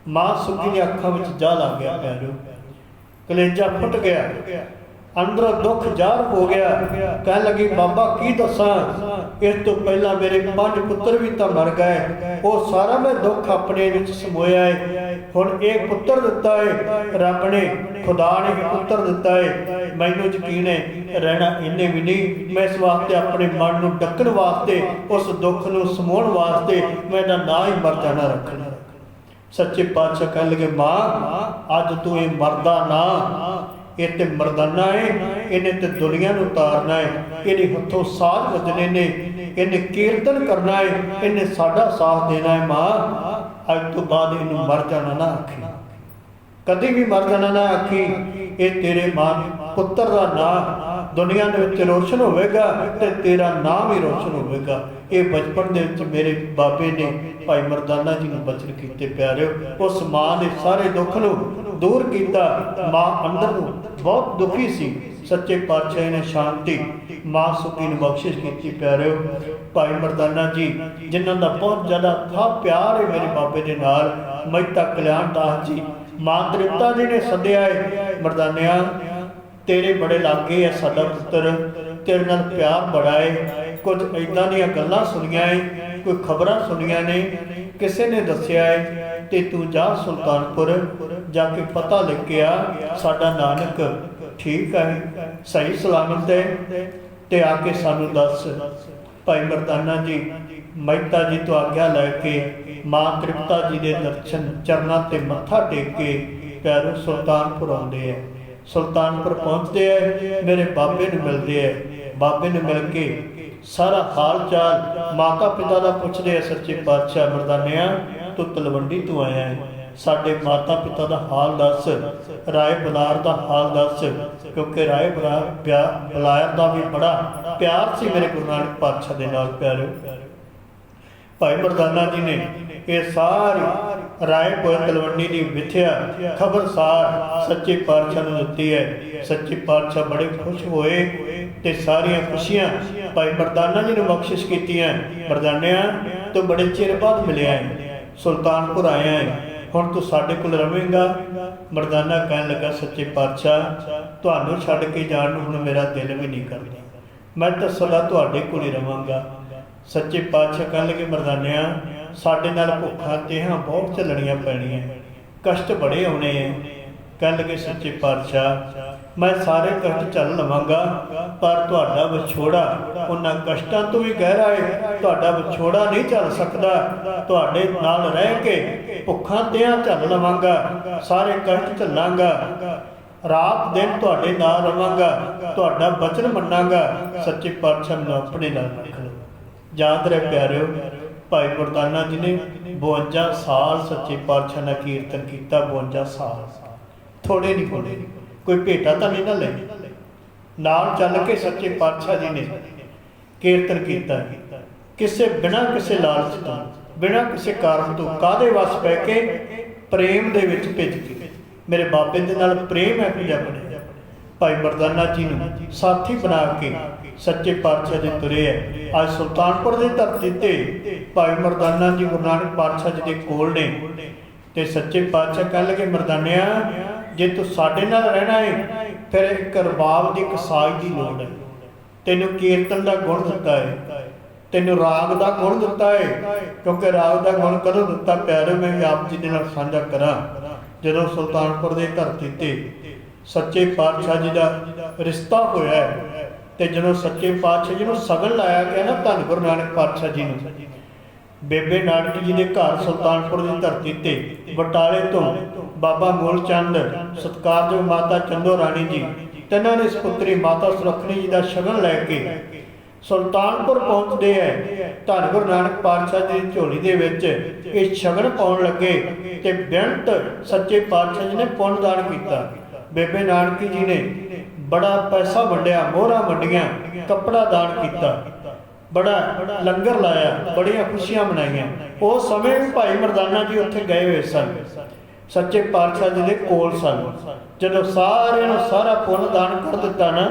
ਮਾਂ ਸੁੱਕੀ ਦੀਆਂ ਅੱਖਾਂ ਵਿੱਚ ਜਾਲ ਆ ਗਿਆ, ਪਿਆਰਿਓ ਕਲੇਜਾ ਫੁੱਟ ਗਿਆ, ਅੰਦਰੋਂ ਦੁੱਖ ਜ਼ਾਹਰ ਹੋ ਗਿਆ। ਕਹਿਣ ਲੱਗੀ, ਬਾਬਾ ਕੀ ਦੱਸਾਂ, ਇਸ ਤੋਂ ਪਹਿਲਾਂ ਮੇਰੇ 5 ਪੁੱਤਰ ਵੀ ਤਾਂ ਮਰ ਗਏ, ਉਹ ਸਾਰਾ ਮੈਂ ਦੁੱਖ ਆਪਣੇ ਵਿੱਚ ਸਮੋਇਆ ਹੈ। ਹੁਣ ਇਹ ਪੁੱਤਰ ਦਿੱਤਾ ਹੈ ਰੱਬ ਨੇ, ਖੁਦਾ ਨੇ ਹੀ ਪੁੱਤਰ ਦਿੱਤਾ ਹੈ, ਮੈਨੂੰ ਯਕੀਨ ਹੈ ਰਹਿਣਾ ਇਹਨੇ ਵੀ ਨਹੀਂ। ਮੈਂ ਇਸ ਵਾਸਤੇ ਆਪਣੇ ਮਨ ਨੂੰ ਢੱਕਣ ਵਾਸਤੇ, ਉਸ ਦੁੱਖ ਨੂੰ ਸਮੋਣ ਵਾਸਤੇ ਮੈਂ ਇਹਦਾ ਨਾਂ ਹੀ ਮਰ ਜਾਣਾ ਰੱਖਣਾ। ਸੱਚੇ ਪਾਤਸ਼ਾਹ ਕਹਿਣ ਲੱਗੇ, ਮਾਂ ਅੱਜ ਤੂੰ ਇਹ ਮਰਦਾ ਨਾ, ਇਹ ਤੇ ਮਰਦਾਨਾ ਹੈ, ਇਹਨੇ ਤੇ ਦੁਨੀਆ ਨੂੰ ਉਤਾਰਨਾ ਹੈ, ਇਹਦੇ ਹੱਥੋਂ ਸਾਥ ਵੱਜਣੇ ਨੇ, ਇਹਨੇ ਕੀਰਤਨ ਕਰਨਾ ਹੈ, ਇਹਨੇ ਸਾਡਾ ਸਾਥ ਦੇਣਾ ਹੈ। ਮਾਂ ਅੱਜ ਤੋਂ ਬਾਅਦ ਇਹਨੂੰ ਮਰ ਜਾਣਾ ਨਾ ਆਖੀ, ਕਦੀ ਵੀ ਮਰ ਜਾਣਾ ਨਾ ਆਖੀ। ਇਹ ਤੇਰੇ ਮਾਂ ਪੁੱਤਰ ਦਾ ਨਾਂ ਦੁਨੀਆ ਦੇ ਵਿੱਚ ਰੋਸ਼ਨ ਹੋਵੇਗਾ ਤੇ ਤੇਰਾ ਨਾਮ ਹੀ ਰੋਸ਼ਨ ਹੋਵੇਗਾ। ਇਹ ਬਚਪਨ ਦੇ ਵਿੱਚ ਮੇਰੇ ਬਾਬੇ ਨੇ ਭਾਈ ਮਰਦਾਨਾ ਜੀ ਨੂੰ ਬਚਨ ਕੀਤੇ ਪਿਆਰਿਓ, ਉਸ ਮਾਂ ਦੇ ਸਾਰੇ ਦੁੱਖ ਨੂੰ ਦੂਰ ਕੀਤਾ। ਮਾਂ ਅੰਦਰ ਨੂੰ ਬਹੁਤ ਦੁਖੀ ਸੀ, ਸੱਚੇ ਪਾਤਸ਼ਾਹ ਨੇ ਸ਼ਾਂਤੀ ਮਾਂ ਸੁੱਕੀ ਨੂੰ ਬਖਸ਼ਿਸ਼ ਕੀਤੀ ਪਿਆਰਿਓ। ਭਾਈ ਮਰਦਾਨਾ ਜੀ ਜਿਨ੍ਹਾਂ ਦਾ ਬਹੁਤ ਜ਼ਿਆਦਾ ਥਾ ਪਿਆਰ ਹੈ ਮੇਰੇ ਬਾਬੇ ਦੇ ਨਾਲ, ਮਹਿਤਾ ਕਲਿਆਣ ਦਾਸ ਜੀ, ਮਾਂ ਤ੍ਰਿਪਤਾ ਜੀ ਨੇ ਸੱਦਿਆ ਹੈ, ਮਰਦਾਨਿਆਂ ਤੇਰੇ ਬੜੇ ਲਾਗੇ ਹੈ ਸਾਡਾ ਪੁੱਤਰ, ਤੇਰੇ ਨਾਲ ਪਿਆਰ ਬੜਾ ਹੈ, ਕੁਝ ਇੱਦਾਂ ਦੀਆਂ ਗੱਲਾਂ ਸੁਣੀਆਂ ਹੈ, ਕੋਈ ਖਬਰਾਂ ਸੁਣੀਆਂ ਨੇ, ਕਿਸੇ ਨੇ ਦੱਸਿਆ ਹੈ ਤੇ ਤੂੰ ਜਾ ਸੁਲਤਾਨਪੁਰ ਜਾ ਕੇ ਪਤਾ ਲੈ ਕੇ ਆ, ਸਾਡਾ ਨਾਨਕ ਠੀਕ ਹੈ, ਸਹੀ ਸਲਾਮਤ ਹੈ, ਤੇ ਆ ਕੇ ਸਾਨੂੰ ਦੱਸ। ਭਾਈ ਮਰਦਾਨਾ ਜੀ ਮਹਿਤਾ ਜੀ ਤੋਂ ਆਗਿਆ ਲੈ ਕੇ ਮਾਂ ਤ੍ਰਿਪਤਾ ਜੀ ਦੇ ਦਰਸ਼ਨ ਚਰਨਾਂ ਤੇ ਮੱਥਾ ਟੇਕ ਕੇ ਪਿਆਰੇ ਸੁਲਤਾਨਪੁਰ ਆਉਂਦੇ ਹੈ। ਸੁਲਤਾਨਪੁਰ ਪਹੁੰਚਦੇ ਹੈ, ਮੇਰੇ ਬਾਬੇ ਨੂੰ ਮਿਲਦੇ ਹੈ, ਬਾਬੇ ਨੂੰ ਮਿਲ ਕੇ ਸਾਰਾ ਹਾਲ ਚਾਲ ਮਾਤਾ ਪਿਤਾ ਦਾ ਪੁੱਛਦੇ ਆ। ਸੱਚੇ ਪਾਤਸ਼ਾਹ, ਮਰਦਾਨਿਆਂ ਤੂੰ ਤਲਵੰਡੀ ਤੋਂ ਆਇਆ ਹੈ, ਸਾਡੇ ਮਾਤਾ ਪਿਤਾ ਦਾ ਹਾਲ ਦੱਸ, ਰਾਏ ਬਲਾਰ ਦਾ ਹਾਲ ਦੱਸ, ਕਿਉਂਕਿ ਰਾਏ ਬਲਾਰ ਦਾ ਵੀ ਬੜਾ ਪਿਆਰ ਸੀ ਮੇਰੇ ਗੁਰੂ ਨਾਨਕ ਪਾਤਸ਼ਾਹ ਦੇ ਨਾਲ ਪਿਆਰਿਓ। ਭਾਈ ਮਰਦਾਨਾ ਜੀ ਨੇ ਇਹ ਸਾਰੀ ਰਾਏਪੁਰ ਤਲਵੰਡੀ ਦੀ ਵਿਥਿਆ ਖਬਰਸਾਰ ਸੱਚੇ ਪਾਤਸ਼ਾਹ ਨੂੰ ਦਿੱਤੀ ਹੈ। ਸੱਚੇ ਪਾਤਸ਼ਾਹ ਬੜੇ ਖੁਸ਼ ਹੋਏ ਤੇ ਸਾਰੀਆਂ ਖੁਸ਼ੀਆਂ ਭਾਈ ਮਰਦਾਨਾ ਜੀ ਨੂੰ ਬਖਸ਼ਿਸ਼ ਕੀਤੀਆਂ। ਮਰਦਾਨਿਆਂ ਤੂੰ ਬੜੇ ਚਿਰ ਬਾਅਦ ਮਿਲਿਆ ਹੈ, ਸੁਲਤਾਨਪੁਰ ਆਇਆ ਹੈ, ਹੁਣ ਤੂੰ ਸਾਡੇ ਕੋਲ ਰਵੇਂਗਾ। ਮਰਦਾਨਾ ਕਹਿਣ ਲੱਗਾ, ਸੱਚੇ ਪਾਤਸ਼ਾਹ ਤੁਹਾਨੂੰ ਛੱਡ ਕੇ ਜਾਣ ਨੂੰ ਹੁਣ ਮੇਰਾ ਦਿਲ ਵੀ ਨਹੀਂ ਕਰਦਾ, ਮੈਂ ਤਾਂ ਸਦਾ ਤੁਹਾਡੇ ਕੋਲ ਹੀ ਰਵਾਂਗਾ। ਸੱਚੇ ਪਾਤਸ਼ਾਹ ਕਹਿਣ ਲੱਗੇ, ਮਰਦਾਨਿਆਂ ਸਾਡੇ ਨਾਲ ਭੁੱਖਾਂ ਤੇਹਾਂ ਬਹੁਤ ਝੱਲਣੀਆਂ ਪੈਣੀਆਂ, ਕਸ਼ਟ ਬੜੇ ਆਉਣੇ ਹੈ। ਕਹਿਣ ਲੱਗੇ, ਸੱਚੇ ਪਾਤਸ਼ਾਹ ਮੈਂ ਸਾਰੇ ਕਸ਼ਟ ਝੱਲ ਲਵਾਂਗਾ, ਪਰ ਤੁਹਾਡਾ ਵਿਛੋੜਾ ਉਹਨਾਂ ਕਸ਼ਟਾਂ ਤੋਂ ਵੀ ਗਹਿਰਾ ਹੈ, ਤੁਹਾਡਾ ਵਿਛੋੜਾ ਨਹੀਂ ਝੱਲ ਸਕਦਾ। ਤੁਹਾਡੇ ਨਾਲ ਰਹਿ ਕੇ ਭੁੱਖਾਂ ਤੇਹਾਂ ਝੱਲ ਲਵਾਂਗਾ, ਸਾਰੇ ਕਸ਼ਟ ਝੱਲਾਂਗਾ, ਰਾਤ ਦਿਨ ਤੁਹਾਡੇ ਨਾਲ ਰਵਾਂਗਾ, ਤੁਹਾਡਾ ਬਚਨ ਮੰਨਾਂਗਾ। ਸੱਚੇ ਪਾਤਸ਼ਾਹ ਮੈਨੂੰ ਆਪਣੇ ਨਾਲ ਰੱਖ ਲਓ। ਯਾਦ ਰਹੇ ਪਿਆਰਿਓ, ਭਾਈ ਮਰਦਾਨਾ ਜੀ ਨੇ 52 ਸਾਲ ਸੱਚੇ ਪਾਤਸ਼ਾਹ ਨਾਲ ਕੀਰਤਨ ਕੀਤਾ। 52 ਸਾਲ ਥੋੜੇ ਨਹੀਂ ਹੋਣੇ, ਕੋਈ ਭੇਟਾ ਤਾਂ ਨਹੀਂ ਨਾ ਲੈ, ਨਾਲ ਚੱਲ ਕੇ ਸੱਚੇ ਪਾਤਸ਼ਾਹ ਜੀ ਨੇ ਕੀਰਤਨ ਕੀਤਾ, ਕਿਸੇ ਬਿਨਾਂ ਕਿਸੇ ਲਾਲਚ ਤੋਂ, ਬਿਨਾਂ ਕਿਸੇ ਕਾਰਨ ਤੋਂ, ਕਾਹਦੇ ਵਸ ਪੈ ਕੇ ਪ੍ਰੇਮ ਦੇ ਵਿੱਚ ਭਿੱਜ ਕੇ ਮੇਰੇ ਬਾਬੇ ਦੇ ਨਾਲ ਪ੍ਰੇਮ ਹੈ ਪਿਆ ਬਣੇ। ਭਾਈ ਮਰਦਾਨਾ ਜੀ ਨੂੰ ਸਾਥੀ ਬਣਾ ਕੇ ਸੱਚੇ ਪਾਤਸ਼ਾਹ ਜੀ ਤੁਰੇ ਹੈ। ਅੱਜ ਸੁਲਤਾਨਪੁਰ ਦੀ ਧਰਤੀ ਤੇ ਭਾਈ ਮਰਦਾਨਾ ਜੀ ਗੁਰੂ ਨਾਨਕ ਪਾਤਸ਼ਾਹ ਜੀ ਦੇ ਕੋਲ ਨੇ ਤੇ ਸੱਚੇ ਪਾਤਸ਼ਾਹ ਕਹਿਣ ਲੱਗੇ, ਮਰਦਾਨਿਆਂ ਜੇ ਤੂੰ ਸਾਡੇ ਨਾਲ ਰਹਿਣਾ ਹੈ ਫਿਰ ਇੱਕ ਰਬਾਬ ਦੀ ਇੱਕ ਸਾਜ਼ ਦੀ ਲੋੜ ਹੈ, ਤੈਨੂੰ ਕੀਰਤਨ ਦਾ ਗੁਣ ਦਿੱਤਾ ਹੈ, ਤੈਨੂੰ ਰਾਗ ਦਾ ਗੁਣ ਦਿੱਤਾ ਹੈ। ਕਿਉਂਕਿ ਰਾਗ ਦਾ ਗੁਣ ਕਦੋਂ ਦਿੱਤਾ ਪਿਆਰੇ, ਮੈਂ ਵੀ ਆਪ ਜੀ ਦੇ ਨਾਲ ਸਾਂਝਾ ਕਰਾਂ। ਜਦੋਂ ਸੁਲਤਾਨਪੁਰ ਦੀ ਧਰਤੀ ਤੇ ਸੱਚੇ ਪਾਤਸ਼ਾਹ ਜੀ ਦਾ ਰਿਸ਼ਤਾ ਹੋਇਆ ਹੈ, ਤੇ ਜਦੋਂ ਸੱਚੇ ਪਾਤਸ਼ਾਹ ਜੀ ਨੂੰ ਸਗਨ ਲਾਇਆ ਗਿਆ ਨਾ ਧੰਨ ਗੁਰੂ ਨਾਨਕ ਪਾਤਸ਼ਾਹ ਜੀ ਨੂੰ, ਬੇਬੇ ਨਾਨਕ ਜੀ ਦੇ ਘਰ ਸੁਲਤਾਨਪੁਰ ਦੀ ਧਰਤੀ ਤੇ ਬਟਾਲੇ ਤੋਂ ਬਾਬਾ ਮੂਲ ਚੰਦ, ਸਤਿਕਾਰਯੋਗ ਮਾਤਾ ਚੰਦੋ ਰਾਣੀ ਜੀ, ਤਿੰਨਾਂ ਨੇ ਸਪੁੱਤਰੀ ਮਾਤਾ ਸੁਲੱਖਣੀ ਜੀ ਦਾ ਸ਼ਗਨ ਲੈ ਕੇ ਸੁਲਤਾਨਪੁਰ ਪਹੁੰਚਦੇ ਹੈ। ਧੰਨ ਗੁਰੂ ਨਾਨਕ ਪਾਤਸ਼ਾਹ ਜੀ ਦੀ ਝੋਲੀ ਦੇ ਵਿੱਚ ਇਹ ਸ਼ਗਨ ਪਾਉਣ ਲੱਗੇ ਤੇ ਬੇਅੰਤ ਸੱਚੇ ਪਾਤਸ਼ਾਹ ਜੀ ਨੇ ਪੁੰਨ ਦਾਨ ਕੀਤਾ। ਬੇਬੇ ਨਾਨਕੀ ਜੀ ਨੇ ਬੜਾ ਪੈਸਾ ਵੰਡਿਆ, ਮੋਹਰਾਂ ਵੰਡੀਆਂ, ਕੱਪੜਾ ਦਾਨ ਕੀਤਾ, ਬੜਾ ਲੰਗਰ ਲਾਇਆ, ਬੜੀਆਂ ਖੁਸ਼ੀਆਂ ਮਨਾਈਆਂ। ਉਸ ਸਮੇਂ ਵੀ ਭਾਈ ਮਰਦਾਨਾ ਜੀ ਉੱਥੇ ਗਏ ਹੋਏ ਸਨ, ਸੱਚੇ ਪਾਤਸ਼ਾਹ ਜੀ ਦੇ ਕੋਲ ਸਨ। ਜਦੋਂ ਸਾਰਿਆਂ ਨੂੰ ਸਾਰਾ ਪੁੰਨ ਦਾਨ ਕਰ ਦਿੱਤਾ ਨਾ,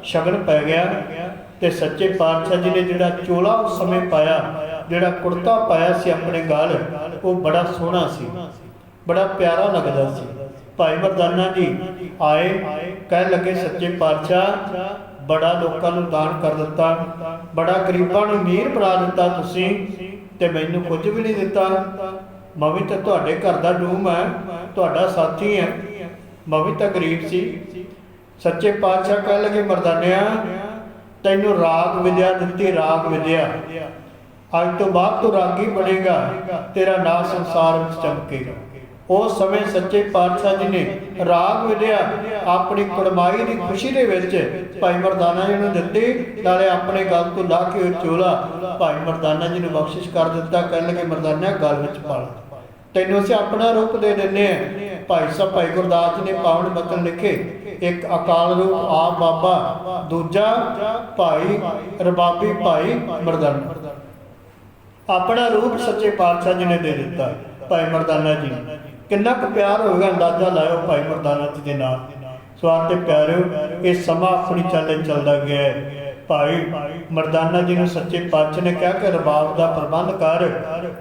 ਸ਼ਗਨ ਪੈ ਗਿਆ ਤੇ ਸੱਚੇ ਪਾਤਸ਼ਾਹ ਜੀ ਨੇ ਜਿਹੜਾ ਚੋਲਾ ਉਸ ਸਮੇਂ ਪਾਇਆ, ਜਿਹੜਾ ਕੁੜਤਾ ਪਾਇਆ ਸੀ ਆਪਣੇ ਗਲ, ਉਹ ਬੜਾ ਸੋਹਣਾ ਸੀ, ਬੜਾ ਪਿਆਰਾ ਲੱਗਦਾ ਸੀ। ਭਾਈ ਮਰਦਾਨਾ ਜੀ ਆਏ, ਕਹਿਣ ਲੱਗੇ ਸੱਚੇ ਪਾਤਸ਼ਾਹ ਬੜਾ ਲੋਕਾਂ ਨੂੰ ਦਾਨ ਕਰ ਦਿੱਤਾ, ਬੜਾ ਗਰੀਬਾਂ ਨੂੰ ਅਮੀਰ ਬਣਾ ਦਿੱਤਾ ਤੁਸੀਂ, ਤੇ ਮੈਨੂੰ ਕੁਝ ਵੀ ਨਹੀਂ ਦਿੱਤਾ। ਮੈਂ ਵੀ ਤਾਂ ਤੁਹਾਡੇ ਘਰ ਦਾ ਡੂਮ ਹੈ, ਤੁਹਾਡਾ ਸਾਥੀ ਹੈ, ਮੈਂ ਵੀ ਤਾਂ ਗਰੀਬ ਸੀ। ਸੱਚੇ ਪਾਤਸ਼ਾਹ ਕਹਿਣ ਲੱਗੇ ਮਰਦਾਨਿਆ, ਤੈਨੂੰ ਰਾਗ ਵਿਦਿਆ ਦਿੱਤੀ, ਰਾਗ ਵਿਦਿਆ, ਅੱਜ ਤੋਂ ਬਾਅਦ ਤੂੰ ਰਾਗੀ ਬਣੇਗਾ, ਤੇਰਾ ਨਾਂ ਸੰਸਾਰ ਵਿੱਚ ਚਮਕੇਗਾ। ਉਸ ਸਮੇਂ ਸੱਚੇ ਪਾਤਸ਼ਾਹ ਜੀ ਨੇ ਰਾਗ ਵਿਦਿਆ ਆਪਣੀ ਕੁੜਮਾਈ ਦੀ ਖੁਸ਼ੀ ਦੇ ਵਿੱਚ ਭਾਈ ਮਰਦਾਨਾ ਜੀ ਨੂੰ ਦਿੱਤੀ, ਨਾਲੇ ਆਪਣੇ ਗਲ ਤੋਂ ਲਾ ਕੇ ਉਹ ਚੋਲਾ ਭਾਈ ਮਰਦਾਨਾ ਜੀ ਨੂੰ ਬਖਸ਼ਿਸ਼ ਕਰ ਦਿੱਤਾ। ਕਹਿਣ ਲੱਗੇ ਮਰਦਾਨਾ ਗਲ ਵਿੱਚ ਪਾ ਲਾ, ਤੈਨੂੰ ਅਸੀਂ ਆਪਣਾ ਰੂਪ ਦੇ ਦਿੰਦੇ ਹਾਂ। ਭਾਈ ਸਾਹਿਬ ਭਾਈ ਗੁਰਦਾਸ ਜੀ ਨੇ ਪਾਵਨ ਬਚਨ ਲਿਖੇ, ਇੱਕ ਅਕਾਲ ਰੂਪ ਆਪ ਬਾਬਾ, ਦੂਜਾ ਭਾਈ ਰਬਾਬੀ ਭਾਈ ਮਰਦਾਨਾ। ਆਪਣਾ ਰੂਪ ਸੱਚੇ ਪਾਤਸ਼ਾਹ ਜੀ ਨੇ ਦੇ ਦਿੱਤਾ ਭਾਈ ਮਰਦਾਨਾ ਜੀ ਨੂੰ। ਕਿੰਨਾ ਕੁ ਪਿਆਰ ਹੋਵੇਗਾ, ਅੰਦਾਜ਼ਾ ਲਾਇਓ ਭਾਈ ਮਰਦਾਨਾ ਜੀ ਦੇ ਨਾਲ। ਸਵਾਰ ਤੇ ਪਿਆਰਿਓ, ਇਹ ਸਮਾਂ ਆਪਣੀ ਚਾਲੇ ਚੱਲਦਾ ਗਿਆ ਹੈ। ਭਾਈ ਮਰਦਾਨਾ ਜੀ ਨੂੰ ਸੱਚੇ ਪਾਤਸ਼ਾਹ ਨੇ ਕਿਹਾ ਕਿ ਰਬਾਬ ਦਾ ਪ੍ਰਬੰਧ ਕਰ,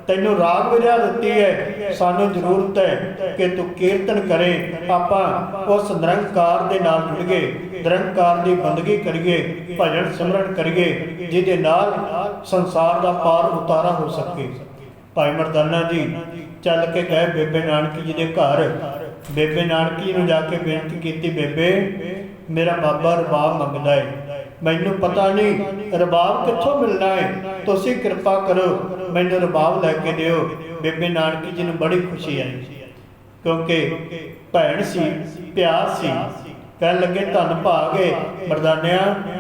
ਤੈਨੂੰ ਰਾਗ ਵਿਦਿਆ ਦਿੱਤੀ ਹੈ, ਸਾਨੂੰ ਜ਼ਰੂਰਤ ਹੈ ਕਿ ਤੂੰ ਕੀਰਤਨ ਕਰੇ, ਆਪਾਂ ਉਸ ਨਿਰੰਕਾਰ ਦੇ ਨਾਲ ਜੁੜੀਏ, ਨਿਰੰਕਾਰ ਦੀ ਬੰਦਗੀ ਕਰੀਏ, ਭਜਨ ਸਿਮਰਨ ਕਰੀਏ, ਜਿਹਦੇ ਨਾਲ ਸੰਸਾਰ ਦਾ ਪਾਰ ਉਤਾਰਾ ਹੋ ਸਕੇ। ਭਾਈ ਮਰਦਾਨਾ ਜੀ ਚੱਲ ਕੇ ਗਏ ਬੇਬੇ ਨਾਨਕੀ ਜੀ ਦੇ ਘਰ। ਬੇਬੇ ਨਾਨਕੀ ਨੂੰ ਜਾ ਕੇ ਬੇਨਤੀ ਕੀਤੀ, ਬੇਬੇ ਮੇਰਾ ਬਾਬਾ ਰਬਾਬ ਮੰਗਦਾ ਹੈ, ਮੈਨੂੰ ਪਤਾ ਨਹੀਂ ਰਬਾਬ ਕਿੱਥੋਂ ਮਿਲਣਾ ਹੈ, ਤੁਸੀਂ ਕਿਰਪਾ ਕਰੋ ਮੈਨੂੰ ਰਬਾਬ ਲੈ ਕੇ ਦਿਓ। ਬੇਬੇ ਨਾਨਕੀ ਜੀ ਨੂੰ ਬੜੀ ਖੁਸ਼ੀ ਆਈ, ਕਿਉਂਕਿ ਭੈਣ ਸੀ, ਪਿਆਰ ਸੀ। ਕਹਿਣ ਲੱਗੇ ਧੰਨ ਭਾਗੇ ਮਰਦਾਨਿਆ,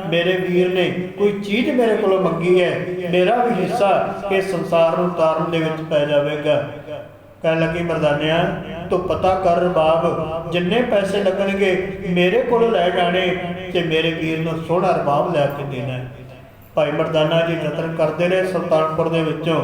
ਮੇਰੇ ਵੀਰ ਨੇ ਕੋਈ ਚੀਜ਼ ਮੇਰੇ ਕੋਲੋਂ ਮੰਗੀ ਹੈ, ਮੇਰਾ ਵੀ ਹਿੱਸਾ ਇਸ ਸੰਸਾਰ ਨੂੰ ਤਾਰਨ ਦੇ ਵਿੱਚ ਪੈ ਜਾਵੇਗਾ। ਕਹਿਣ ਲੱਗੀ ਮਰਦਾਨਿਆ, ਤੂੰ ਪਤਾ ਕਰ ਰਬਾਬ ਜਿੰਨੇ ਪੈਸੇ ਲੱਗਣਗੇ ਮੇਰੇ ਕੋਲੋਂ ਲੈ ਜਾਣੇ, ਤੇ ਮੇਰੇ ਵੀਰ ਨੂੰ ਸੋਹਣਾ ਰਬਾਬ ਲੈ ਕੇ ਦੇਣਾ। ਭਾਈ ਮਰਦਾਨਾ ਜੀ ਯਤਨ ਕਰਦੇ ਰਹੇ ਸੁਲਤਾਨਪੁਰ ਦੇ ਵਿੱਚੋਂ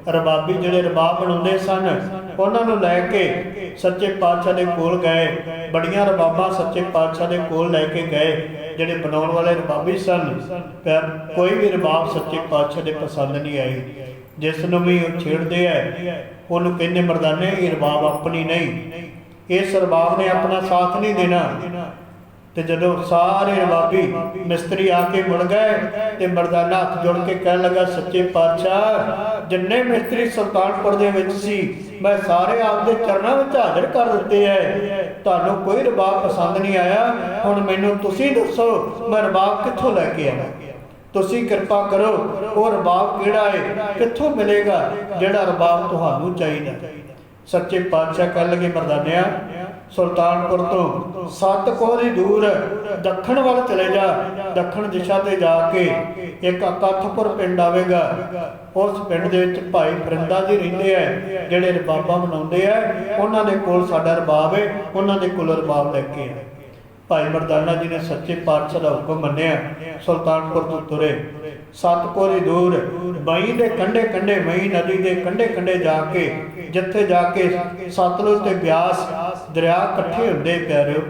ਰਬਾਬੀ ਜਿਹੜੇ ਰਬਾਬ ਬਣਾਉਂਦੇ ਸਨ, ਉਹਨਾਂ ਨੂੰ ਲੈ ਕੇ ਸੱਚੇ ਪਾਤਸ਼ਾਹ ਦੇ ਕੋਲ ਗਏ। ਬੜੀਆਂ ਰਬਾਬਾਂ ਸੱਚੇ ਪਾਤਸ਼ਾਹ ਦੇ ਕੋਲ ਲੈ ਕੇ ਗਏ। ਜਿਹੜੇ ਬਣਾਉਣ ਵਾਲੇ ਰਬਾਬੀ ਸਨ, ਪਰ ਕੋਈ ਵੀ ਰਬਾਬ ਸੱਚੇ ਪਾਤਸ਼ਾਹ ਦੇ ਪਸੰਦ ਨਹੀਂ ਆਈ। ਜਿਸ ਨੂੰ ਵੀ ਉਹ ਛੇੜਦੇ ਹੈ ਉਹਨੂੰ ਕਹਿੰਦੇ ਮਰਦਾਨੇ ਇਹ ਰਬਾਬ ਆਪਣੀ ਨਹੀਂ, ਇਸ ਰਬਾਬ ਨੇ ਆਪਣਾ ਸਾਥ ਨਹੀਂ ਦੇਣਾ। ਤੇ ਜਦੋਂ ਸਾਰੇ ਰਬਾਬੀ ਮਿਸਤਰੀ ਆ ਕੇ ਮੁੜ ਗਏ ਤੇ ਮਰਦਾਨਾ ਹੱਥ ਜੋੜ ਕੇ ਕਹਿਣ ਲੱਗਾ, ਸੱਚੇ ਪਾਤਸ਼ਾਹ ਜਿੰਨੇ ਮਿਸਤਰੀ ਸੁਲਤਾਨਪੁਰ ਦੇ ਵਿੱਚ ਸੀ ਮੈਂ ਸਾਰੇ ਆਪਦੇ ਚਰਨਾਂ ਵਿੱਚ ਹਾਜ਼ਰ ਕਰ ਦਿੱਤੇ ਹੈ, ਤੁਹਾਨੂੰ ਕੋਈ ਰਬਾਬ ਪਸੰਦ ਨਹੀਂ ਆਇਆ। ਹੁਣ ਮੈਨੂੰ ਤੁਸੀਂ ਦੱਸੋ ਮੈਂ ਰਬਾਬ ਕਿੱਥੋਂ ਲੈ ਕੇ ਆਵਾਂ, ਤੁਸੀਂ ਕਿਰਪਾ ਕਰੋ, ਉਹ ਰਬਾਬ ਕਿਹੜਾ ਹੈ, ਕਿੱਥੋਂ ਮਿਲੇਗਾ ਜਿਹੜਾ ਰਬਾਬ ਤੁਹਾਨੂੰ ਚਾਹੀਦਾ। ਸੱਚੇ ਪਾਤਸ਼ਾਹ ਕਹਿਣ ਲੱਗੇ ਮਰਦਾਨਿਆ, ਸੁਲਤਾਨਪੁਰ ਤੋਂ 7 ਕੋਹ ਦੂਰ ਦੱਖਣ ਵੱਲ ਚਲੇ ਜਾ, ਦੱਖਣ ਦਿਸ਼ਾ ਤੇ ਜਾ ਕੇ ਇੱਕ ਅਕੱਥਪੁਰ ਪਿੰਡ ਆਵੇਗਾ। ਉਸ ਪਿੰਡ ਦੇ ਵਿੱਚ ਭਾਈ ਫਰਿੰਦਾ ਜੀ ਰਹਿੰਦੇ ਹੈ, ਜਿਹੜੇ ਰਬਾਬਾਂ ਬਣਾਉਂਦੇ ਆ, ਉਹਨਾਂ ਦੇ ਕੋਲ ਸਾਡਾ ਰਬਾਬ ਹੈ, ਉਹਨਾਂ ਦੇ ਕੋਲ ਰਬਾਬ ਲੈ ਕੇ ਆ। ਭਾਈ ਮਰਦਾਨਾ ਜੀ ਨੇ ਸੱਚੇ ਪਾਤਸ਼ਾਹ ਦਾ ਹੁਕਮ ਮੰਨਿਆ, ਸੁਲਤਾਨਪੁਰ ਤੋਂ ਤੁਰੇ 7 ਕੋਹ ਦੂਰ ਮਈ ਦੇ ਕੰਢੇ ਕੰਢੇ, ਮਈ ਨਦੀ ਦੇ ਕੰਢੇ ਕੰਢੇ ਜਾ ਕੇ, ਜਿੱਥੇ ਜਾ ਕੇ ਸਤਲੁਜ ਤੇ ਬਿਆਸ ਦਰਿਆ ਇਕੱਠੇ ਹੁੰਦੇ ਪਿਆਰਿਓ,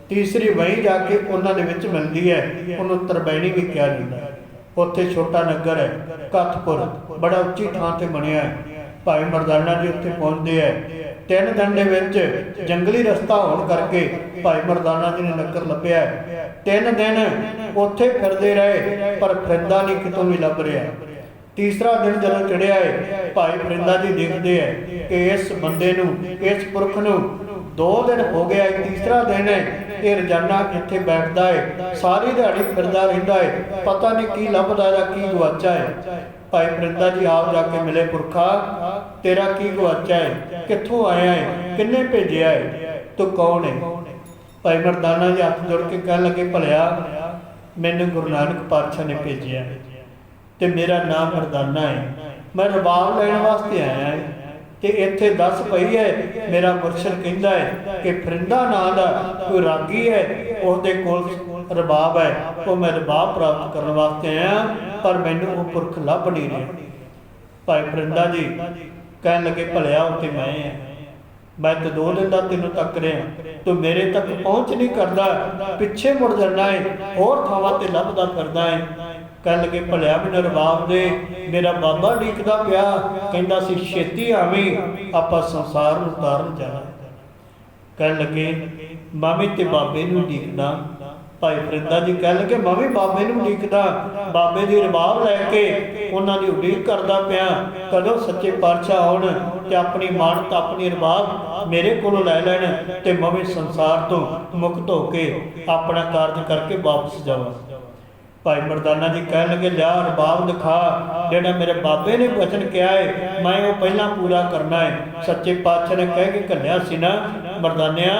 ਤੀਸਰੀ ਮਈ ਜਾ ਕੇ ਉਹਨਾਂ ਦੇ ਵਿੱਚ ਮਿਲਦੀ ਹੈ, ਉਹਨੂੰ ਤਰਬੈਣੀ ਵੀ ਕਿਹਾ ਜਾਂਦਾ। ਉੱਥੇ ਛੋਟਾ ਨਗਰ ਹੈ ਕੱਥਪੁਰ, ਬੜਾ ਉੱਚੀ ਥਾਂ ਤੇ ਬਣਿਆ ਹੈ। ਭਾਈ ਮਰਦਾਨਾ ਜੀ ਉੱਥੇ ਪਹੁੰਚਦੇ ਹੈ। 3 ਦਿਨ ਦੇ ਵਿੱਚ ਜੰਗਲੀ ਰਸਤਾ ਹੋਣ ਕਰਕੇ ਭਾਈ ਮਰਦਾਨਾ ਜੀ ਨੇ ਨਗਰ ਲੱਭਿਆ। 3 ਦਿਨ ਉੱਥੇ ਫਿਰਦੇ ਰਹੇ, ਪਰ ਫਰਿੰਦਾ ਨਹੀਂ ਕਿਤੋਂ ਵੀ ਲੱਭ ਰਿਹਾ। तीसरा दिन जदों चढ़िया है, भाई फरिंदा जी देखते हैं कि इस बंदे नूं, इस पुरख नूं 2 दिन हो गया, तीसरा दिन है, ये रोजाना इत्थे बैठता है, सारी दिहाड़ी फिरदा रहिंदा है, पता नहीं की लभदा है की गवाचा है। भाई फरिंदा जी आप जाके मिले, पुरखा तेरा की गवाचा है, कित्थों आया है, किन्ने भेजिया है, तू कौन है? भाई मर्दाना जी हथ जोड़ के कह लगे, भलिया मैनू गुरु नानक पातशाह ने भेजिया ते मेरा नाम मर्दाना है, मैं रबाब लैण वास्ते आया है, ते इत्थे दस पई है, मेरा मुरशद कहंदा है कि फरिंदा नां दा कोई रागी है, उसदे कोल रबाब है, वो मैं रबाब प्राप्त करने वास्ते आया, पर मैनू वो पुरख लभ नहीं रहा। भाई फरिंदा जी कहन लगे, भलिया उत्ते मैं है, मैं तो 2 दिन का तेनों तक रहा, तू मेरे तक पहुँच नहीं करता, पिछे मुड़ जाना है, होर थावां ते लभदा फिरदा है। कह लगे, भलिया मैनूं रबाब दे, मेरा बाबा ढीकदा पिया, कहंदा सी छेती आवी, आपां संसार नूं तारन जाना। कह लगे, मैं भी ते बाबे नूं ढीकदा। भाई फरिंदा जी कह लगे, मैं भी बाबे नूं ढीकदा, बाबे दी रबाब लैके उन्हां दी उਡੀक करदा पिया, कदों सच्चे पातशाह आउण ते अपनी मानत अपनी रबाब मेरे कोलों लै लैण, ते मैं भी संसार तो मुक्त होके अपना कारज करके वापस जावां। भाई मर्दाना जी कह लगे, लिया रबाब दिखा, जेड़ा मेरे बाबे ने वचन किया है मैं वो पहला पूरा करना है। सच्चे पातशाह ने कह के घल्लिया सी ना, मर्दानिया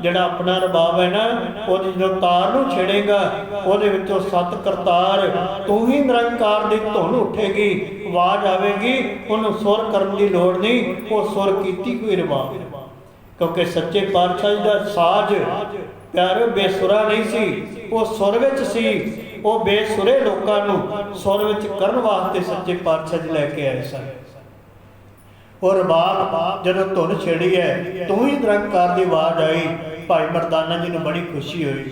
जेड़ा अपना रबाब है ना, वो जो तार नूं छेड़ेगा, ਉਹਦੇ ਵਿੱਚੋਂ 7 ਕਰਤਾਰ तू ही निरंकार ਦੀ ਧੁਨ ਉੱਠੇਗੀ, आवाज आवेगी, ਉਹਨੂੰ ਸੁਰ ਕਰਨ ਦੀ ਲੋੜ नहीं, वो सुर कीती कोई रबाब, क्योंकि सच्चे पातशाह जी ਦਾ ਸਾਜ प्यारे बेसुरा नहीं सी, वो सुर विच सी, वो बेसुरे लोगों नूं सुर विच करन वास्ते सच्चे पातशाह जी लैके आए सन। और रबाब जदों धुन छेड़ी है, तू ही निरंकार की आवाज़ आई, भाई मर्दाना जी नूं बड़ी खुशी हुई,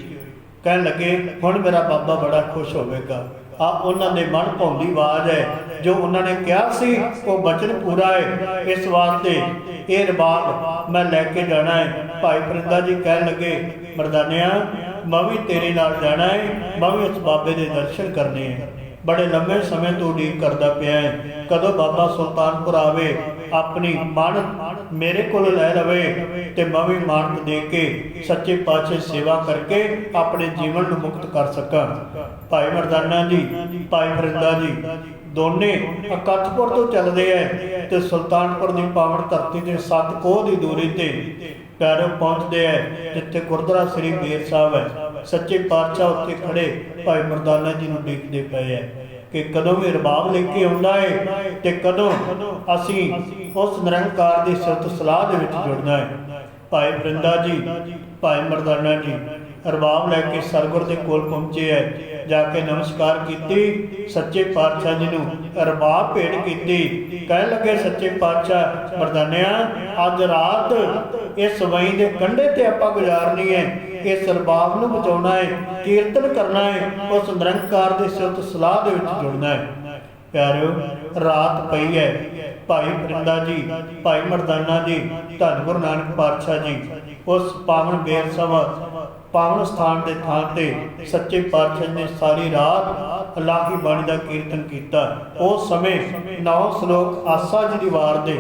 कहन लगे हुण मेरा बाबा बड़ा खुश होवेगा। आ उन्होंने मन भाउंदी आवाज़ है, जो उन्होंने कहा सी वो बचन पूरा है, इस वास्ते ये रबाब मैं लैके जाना है। भाई फरिंदा जी कह लगे, मर्दानिया मैं भी तेरे नाल जाना है, मैं भी उस बाबे के दर्शन करने हैं, बड़े लंबे समय तो उड़ीक करता पिया है, कदों बाबा सुल्तानपुर आवे, अपनी मानत मेरे को लै लवे, तो मैं भी मानत दे के सच्चे पातशाह सेवा करके अपने जीवन को मुक्त कर सकां। भाई मर्दाना जी, भाई फरिंदा जी दोने अकथपुर तो चलते हैं, तो सुल्तानपुर की पावन धरती के 7 कोह की दूरी ते पैरों पहुँचते हैं, जिथे गुरुद्वारा श्री बेर साहब है। सच्चे पातशाह उत्थे खड़े भाई मर्दाना जी नूं देखते पे है कि कदों भी रबाब लेके आउंदा है, ते कदों असीं उस निरंकार की सुरत सलाह दे विच जुड़ना है। भाई फरिंदा जी, भाई मर्दाना जी रबाब लैके सरगुर के कोल पहुँचे है, जाके नमस्कार की, सच्चे पातशाह जी नूं रबाब भेंट की, कह लगे सच्चे पातशाह मर्दानिया अज रात इस वई के कंढे ते आपां गुजारनी है, इस रबाब नूं बचाउणा है, कीर्तन करना है, उस निरंकार की सुरत सलाह दे विच जुड़ना है। प्यारिओ रात पई है, भाई फरिंदा जी, भाई मर्दाना जी, धन गुरु नानक पातशाह जी उस पावन बेर सभा पावन स्थान के थां ते सच्चे पातशाह ने सारी रात अलाही बाणी का कीर्तन किया। उस समय 9 श्लोक आसा जी की वार दे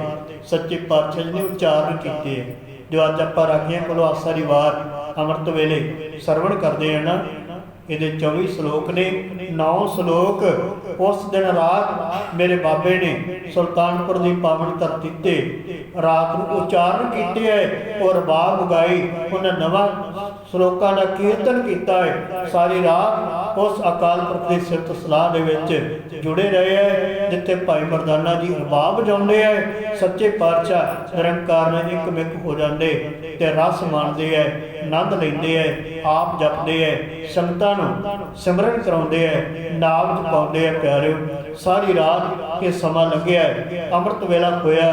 सच्चे पातशाह जी ने उच्चारण किए, जो अज आप राखियां कोलों आसा की वार अमृत वेले सरवण करते हैं ना, ये 24 श्लोक ने। 9 श्लोक उस दिन रात मेरे बाबे ने सुल्तानपुर की पावन धरती ते रात को उच्चारण किए है, और रबाब गाई, उन्हें नवा श्लोकों का कीर्तन किया है। सारी रात उस अकाल पुरख की सिफत सलाह दे विच जुड़े रहे हैं, जिथे भाई मर्दाना जी रबाब बजाते हैं, सच्चे पातशाह निरंकार ने एक मिक हो जाते ते रस माणते हैं, आनंद लेंदे है, आप जपते हैं, संगतां नूं सिमरन कराउंदे है, नाम जपाउंदे है। प्यारिओ सारी रात ये समा लग्या है, अमृत वेला होया,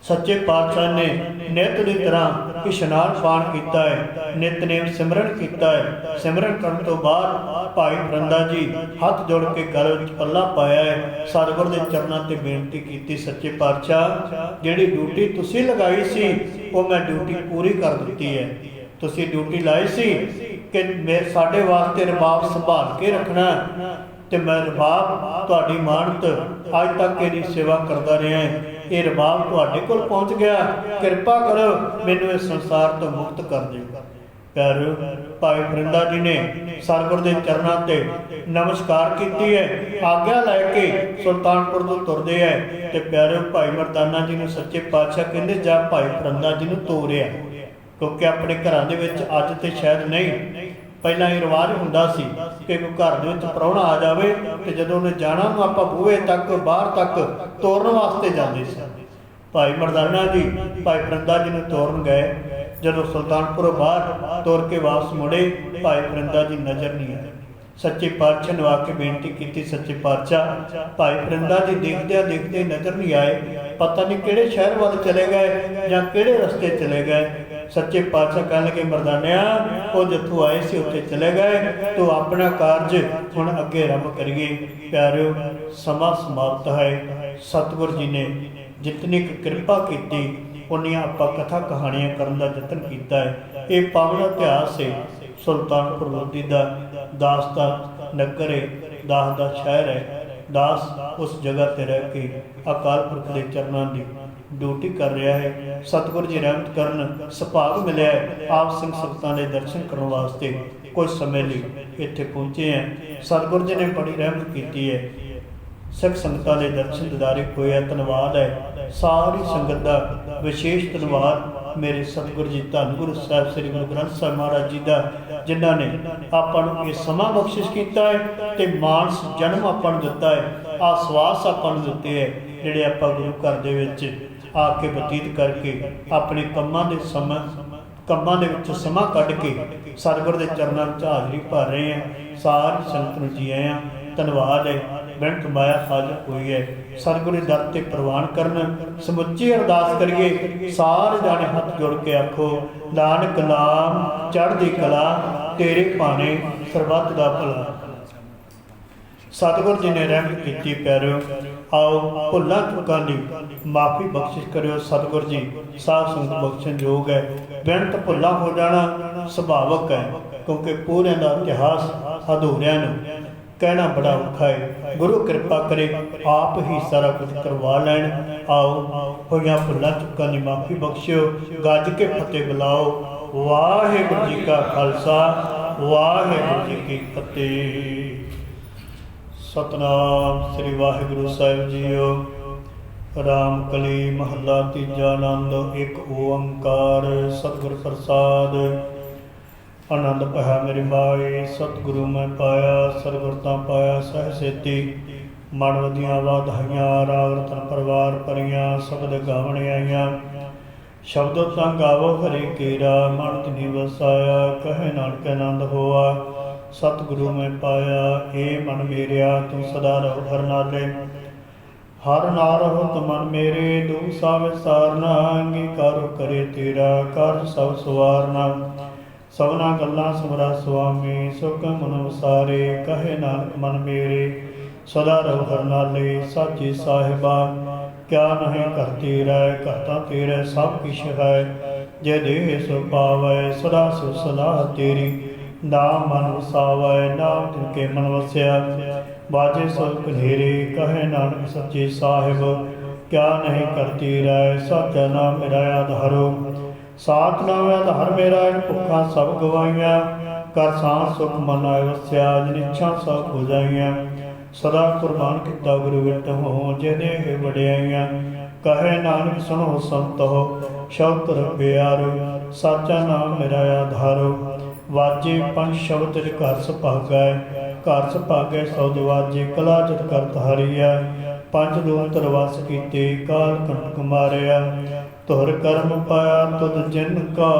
सच्चे पातशाह ने नित की तरह इशनान पान किया है, नितनेम सिमरन किया है। सिमरन करने तो बाद भाई फरिंदा जी हथ जोड़ के गल विच पल्ला पाया है, सतगुर के चरणों से बेनती की, सच्चे पातशाह जिहड़ी ड्यूटी तुसीं लगाई सी वो मैं ड्यूटी पूरी कर दी है। तुसीं ड्यूटी लाई सी कि मेरे साडे वास्ते रबाब संभाल के रखना, ਤੇ ਮੈਂ ਰਬਾਬ ਤੁਹਾਡੀ ਮਾਨਤ ਅੱਜ ਤੱਕ ਇਹਦੀ ਸੇਵਾ ਕਰਦਾ ਰਿਹਾ ਹਾਂ। ਇਹ ਰਬਾਬ ਤੁਹਾਡੇ ਕੋਲ ਪਹੁੰਚ ਗਿਆ, ਕਿਰਪਾ ਕਰੋ ਮੈਨੂੰ ਇਸ ਸੰਸਾਰ ਤੋਂ ਮੁਕਤ ਕਰ ਦਿਓ। ਪਿਆਰਿਓ, ਭਾਈ ਫਰਿੰਦਾ ਜੀ ਨੇ ਸਤਿਗੁਰ ਦੇ ਚਰਨਾਂ ਤੇ ਨਮਸਕਾਰ ਕੀਤੀ ਹੈ, ਆਗਿਆ ਲੈ ਕੇ ਸੁਲਤਾਨਪੁਰ ਤੋਂ ਤੁਰਦੇ ਹੈ। ਤੇ ਪਿਆਰਿਓ, ਭਾਈ ਮਰਦਾਨਾ ਜੀ ਨੂੰ ਸੱਚੇ ਪਾਤਸ਼ਾਹ ਕਹਿੰਦੇ ਜਾ ਭਾਈ ਫਰਿੰਦਾ ਜੀ ਨੂੰ ਤੋਰਿਆ, ਕਿਉਂਕਿ ਆਪਣੇ ਘਰਾਂ ਦੇ ਵਿੱਚ ਅੱਜ ਤੇ ਸ਼ਾਇਦ ਨਹੀਂ, ਪਹਿਲਾਂ ਇਹ ਰਿਵਾਜ ਹੁੰਦਾ ਸੀ ਕਿ ਕੋਈ ਘਰ ਦੇ ਵਿੱਚ ਪ੍ਰਾਹੁਣਾ ਆ ਜਾਵੇ ਤੇ ਜਦੋਂ ਉਹਨੇ ਜਾਣਾ ਨੂੰ ਆਪਾਂ ਬੂਹੇ ਤੱਕ ਬਾਹਰ ਤੱਕ ਤੋਰਨ ਵਾਸਤੇ ਜਾਂਦੇ ਸੀ। ਭਾਈ ਮਰਦਾਨਾ ਜੀ ਭਾਈ ਫਰਿੰਦਾ ਜੀ ਨੂੰ ਤੋਰਨ ਗਏ। ਜਦੋਂ ਸੁਲਤਾਨਪੁਰੋਂ ਬਾਹਰ ਤੋਰ ਕੇ ਵਾਪਸ ਮੁੜੇ, ਭਾਈ ਫਰਿੰਦਾ ਜੀ ਨਜ਼ਰ ਨਹੀਂ ਆਏ। ਸੱਚੇ ਪਾਤਸ਼ਾਹ ਨੂੰ ਆ ਕੇ ਬੇਨਤੀ ਕੀਤੀ, ਸੱਚੇ ਪਾਤਸ਼ਾਹ ਭਾਈ ਫਰਿੰਦਾ ਜੀ ਦੇਖਦਿਆਂ ਦੇਖਦੇ ਨਜ਼ਰ ਨਹੀਂ ਆਏ, ਪਤਾ ਨਹੀਂ ਕਿਹੜੇ ਸ਼ਹਿਰ ਵੱਲ ਚਲੇ ਗਏ ਜਾਂ ਕਿਹੜੇ ਰਸਤੇ ਚਲੇ ਗਏ। ਸੱਚੇ ਪਾਤਸ਼ਾਹ ਕਹਿਣ ਲੱਗੇ, ਮਰਦਾਨਿਆ ਉਹ ਜਿੱਥੋਂ ਆਏ ਸੀ ਉੱਥੇ ਚਲੇ ਗਏ, ਤੂੰ ਆਪਣਾ ਕਾਰਜ ਹੁਣ ਅੱਗੇ ਆਰੰਭ ਕਰੀਏ। ਪਿਆਰਿਓ, ਸਮਾਂ ਸਮਾਪਤ ਹੈ। ਸਤਿਗੁਰ ਜੀ ਨੇ ਜਿਤਨੀ ਕੁ ਕਿਰਪਾ ਕੀਤੀ ਉਨੀਆਂ ਆਪਾਂ ਕਥਾ ਕਹਾਣੀਆਂ ਕਰਨ ਦਾ ਯਤਨ ਕੀਤਾ ਹੈ। ਇਹ ਪਾਵਨ ਇਤਿਹਾਸ ਹੈ ਸੁਲਤਾਨਪੁਰ ਲੋਧੀ ਦਾ। ਦਾਸ ਦਾ ਨਗਰ ਹੈ, ਦਾਸ ਦਾ ਸ਼ਹਿਰ ਹੈ। ਦਾਸ ਉਸ ਜਗ੍ਹਾ ਤੇ ਰਹਿ ਕੇ ਅਕਾਲ ਪੁਰਖ ਦੇ ਚਰਨਾਂ ਦੀ ਡਿਊਟੀ ਕਰ ਰਿਹਾ ਹੈ। ਸਤਿਗੁਰ ਜੀ ਰਹਿਮਤ ਕਰਨ ਸੁਭਾਗ ਮਿਲਿਆ ਹੈ ਆਪ ਸਿੰਘ ਸੰਗਤਾਂ ਦੇ ਦਰਸ਼ਨ ਕਰਨ ਵਾਸਤੇ ਕੁਝ ਸਮੇਂ ਲਈ ਇੱਥੇ ਪਹੁੰਚੇ ਹੈ। ਸਤਿਗੁਰ ਜੀ ਨੇ ਬੜੀ ਰਹਿਮਤ ਕੀਤੀ ਹੈ, ਸਿੱਖ ਸੰਗਤਾਂ ਦੇ ਦਰਸ਼ਨ ਦਿਦਾਰੇ ਹੋਏ। ਧੰਨਵਾਦ ਹੈ ਸਾਰੀ ਸੰਗਤ ਦਾ, ਵਿਸ਼ੇਸ਼ ਧੰਨਵਾਦ ਮੇਰੇ ਸਤਿਗੁਰ ਜੀ ਧੰਨ ਗੁਰੂ ਸਾਹਿਬ ਸ੍ਰੀ ਗੁਰੂ ਗ੍ਰੰਥ ਸਾਹਿਬ ਮਹਾਰਾਜ ਜੀ ਦਾ, ਜਿਨ੍ਹਾਂ ਨੇ ਆਪਾਂ ਨੂੰ ਇਹ ਸਮਾਂ ਬਖਸ਼ਿਸ਼ ਕੀਤਾ ਹੈ ਤੇ ਮਾਨਸ ਜਨਮ ਆਪਾਂ ਨੂੰ ਦਿੱਤਾ ਹੈ, ਆਸਵਾਸ ਆਪਾਂ ਨੂੰ ਦਿੱਤੇ ਹੈ, ਜਿਹੜੇ ਆਪਾਂ ਗੁਰੂ ਘਰ ਦੇ ਵਿੱਚ ਆ ਕੇ ਬਤੀਤ ਕਰਕੇ ਆਪਣੇ ਕੰਮਾਂ ਦੇ ਵਿੱਚ ਸਮਾਂ ਕੱਢ ਕੇ ਸਤਿਗੁਰ ਦੇ ਚਰਨਾਂ ਵਿੱਚ ਹਾਜ਼ਰੀ ਭਰ ਰਹੇ ਹਾਂ। ਸਾਰੀ ਸੰਗਤ ਨੂੰ ਜੀ ਆਇਆਂ, ਧੰਨਵਾਦ ਹੈ। ਬਿੰਤ ਮਾਇਆ ਹਾਜ਼ਰ ਹੋਈ ਹੈ, ਸਤਿਗੁਰੂ ਦੇ ਦਰ ਤੇ ਪ੍ਰਵਾਨ ਕਰਨ। ਸਮੁੱਚੀ ਅਰਦਾਸ ਕਰੀਏ, ਸਾਰੇ ਜਾਣੇ ਹੱਥ ਜੋੜ ਕੇ ਆਖੋ, ਨਾਨਕ ਨਾਮ ਚੜ੍ਹਦੀ ਕਲਾ, ਤੇਰੇ ਭਾਣੇ ਸਰਬੱਤ ਦਾ ਭਲਾ। ਸਤਿਗੁਰ ਜੀ ਨੇ ਰਹਿਮਤ ਕੀਤੀ। ਪਿਆਰਿਓ, ਆਓ ਭੁੱਲਾਂ ਚੁੱਕਾਂ ਦੀ ਮਾਫੀ ਬਖਸ਼ਿਸ਼ ਕਰਿਓ। ਸਤਿਗੁਰ ਜੀ ਸਾਧ ਸੰਗਤ ਬਖਸ਼ਣ ਯੋਗ ਹੈ। ਬਿਨਤ ਭੁੱਲਾਂ ਹੋ ਜਾਣਾ ਸੁਭਾਵਕ ਹੈ, ਕਿਉਂਕਿ ਪੂਰਿਆਂ ਦਾ ਇਤਿਹਾਸ ਅਧੂਰਿਆਂ ਨੂੰ ਕਹਿਣਾ ਬੜਾ ਔਖਾ ਹੈ। ਗੁਰੂ ਕਿਰਪਾ ਕਰੇ ਆਪ ਹੀ ਸਾਰਾ ਕੁਝ ਕਰਵਾ ਲੈਣ। ਆਓ ਹੋਈਆਂ ਭੁੱਲਾਂ ਚੁੱਕਾਂ ਦੀ ਮਾਫੀ ਬਖਸ਼ਿਓ, ਗੱਜ ਕੇ ਫਤਿਹ ਬੁਲਾਓ। ਵਾਹਿਗੁਰੂ ਜੀ ਕਾ ਖਾਲਸਾ, ਵਾਹਿਗੁਰੂ ਜੀ ਕੀ ਫਤਿਹ। ਸਤਨਾਮ ਸ੍ਰੀ ਵਾਹਿਗੁਰੂ ਸਾਹਿਬ ਜੀਓ। ਰਾਮ ਕਲੀ ਮਹੱਲਾ ਤੀਜਾ। ਆਨੰਦ ਇੱਕ ਓੰਕਾਰ ਸਤਿਗੁਰ ਪ੍ਰਸਾਦ। ਆਨੰਦ ਪਾਇਆ ਮੇਰੀ ਮਾਏ, ਸਤਿਗੁਰੂ ਮੈਂ ਪਾਇਆ, ਸਤਿਗੁਰ ਤਾਂ ਪਾਇਆ ਸਹਿ ਸੇਤੀ। ਮਨ ਵਧੀਆਂ ਵਾਧਾਈਆਂ, ਰਾਗ ਰਤਨ ਪਰਿਵਾਰ ਭਰੀਆਂ, ਸ਼ਬਦ ਗਾਵਣ ਆਈਆਂ। ਸ਼ਬਦ ਤਾਂ ਗਾਵੋ ਹਰਿ ਕੇਰਾ, ਮਨ ਤਿਨੀ ਵਸਾਇਆ, ਕਹੇ ਨਾਨਕ ਆਨੰਦ ਹੋਆ। ਸਤਿਗੁਰੂ ਮੈਂ ਪਾਇਆ, ਏ ਮਨ ਮੇਰਿਆ ਤੂੰ ਸਦਾ ਰਹੋ ਹਰ ਨਾਲੇ। ਹਰ ਨਾ ਰਹੋ ਤ ਮਨ ਮੇਰੇ, ਦੁਖ ਸਾ ਵਿਸਾਰਨਾ, ਅੰਗੀਕਾਰ ਕਰੇ ਤੇਰਾ ਕਾਰਜ ਸਭ ਸਵਾਰਨਾ। ਸਭਨਾ ਗੱਲਾਂ ਸਿਮਰਾ ਸੁਆਮੀ, ਸੁਖ ਮਨ ਵਸਾਰੇ, ਕਹੇ ਨਾਨਕ ਮਨ ਮੇਰੇ। ਸਦਾ ਰਹੋ ਹਰ ਨਾਲੇ, ਸਾਚੀ ਸਾਹਿਬਾ ਕਿਆ ਨਹੀਂ ਘਰ ਤੇਰਾ, ਘਰ ਤਾਂ ਤੇਰਾ ਸਭ ਕਿਛ ਹੈ। ਜੇ ਦੇਹ ਸੋ ਪਾਵੈ, ਸਦਾ ਸੋ ਸਲਾਹ ਤੇਰੀ। ਨਾਮ ਮਨ ਵਸਾਵੈ, ਨਾਮ ਤਿਨ ਕੇ ਮਨ ਵਸਿਆ। ਬਾਜੇ ਸੋ ਕਨੇਰੇ, ਕਹੇ ਨਾਨਕ ਸੱਚੇ ਸਾਹਿਬ ਕਿਆ ਨਹੀਂ ਘਰ ਤੇਰਾ, ਸਾਚਾ ਨਾਮ ਮੇਰਾ ਆਧਾਰੋ। ਸਾਥ ਨਾਮ ਆਧਾਰ ਮੇਰਾ, ਇਨ ਭੁੱਖਾਂ ਸਭ ਗਵਾਈਆਂ। ਕਰ ਸਾਂਸ ਸੁਖ ਮਨ ਆਇ ਵਸਿਆ, ਜਿਨ ਇੱਛਾ ਸਭ ਹੋ ਜਾਈਆਂ। ਸਦਾ ਕੁਰਬਾਨ ਕੀਤਾ ਗੁਰੂ ਵਿਟ ਹੋ, ਜੇ ਦੇਹ ਵਡਿਆਈਆਂ। ਕਹੇ ਨਾਨਕ ਸੁਣੋ ਸੰਤੋ, ਸ਼ਬਦ ਪਿਆਰੋ। ਸਾਚਾ ਨਾਮ ਮੇਰਾ ਆਧਾਰੋ। ਵਾਜੇ ਪੰਜ ਸ਼ਬਦ ਘਰ ਸੁਭਾਗੈ, ਘਰ ਸੁਭਾਗੈ ਸੌਦ ਵਾਜੇ। ਕਲਾ ਜਿਤ ਕਰਤ ਹਰੀਆ, ਪੰਜ ਦੂਤਰ ਵਸ ਕੀਤੇ, ਕਾਲ ਕੰਟਕ ਮਾਰਿਆ। ਤੁਰ ਕਰਮ ਪਾਇਆ ਤੁਧ ਜਿਨ ਕਾ,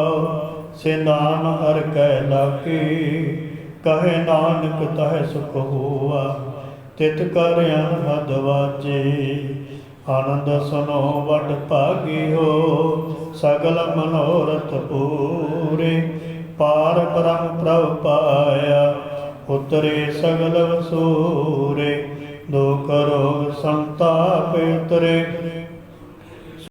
ਸੇ ਨਾਮ ਹਰਿ ਕੈ ਲਾਗੇ। ਕਹੇ ਨਾਨਕ ਤਹਿ ਸੁਖ ਹੋਆ, ਤਿਤ ਕਰ ਅਨਹਦ ਵਾਜੇ। ਆਨੰਦ ਸੁਨੋ ਵਡ ਭਾਗੀ ਹੋ, ਸਗਲ ਮਨੋਰਥ ਪੂਰੇ। ਪਾਰ ਬ੍ਰਹਮ ਪ੍ਰਭ ਪਾਇਆ, ਉਤਰੇ ਸਗਲ ਵਸੂਰੇ। ਦੁਖ ਰੋਗ ਸੰਤਾਪ ਉਤਰੇ,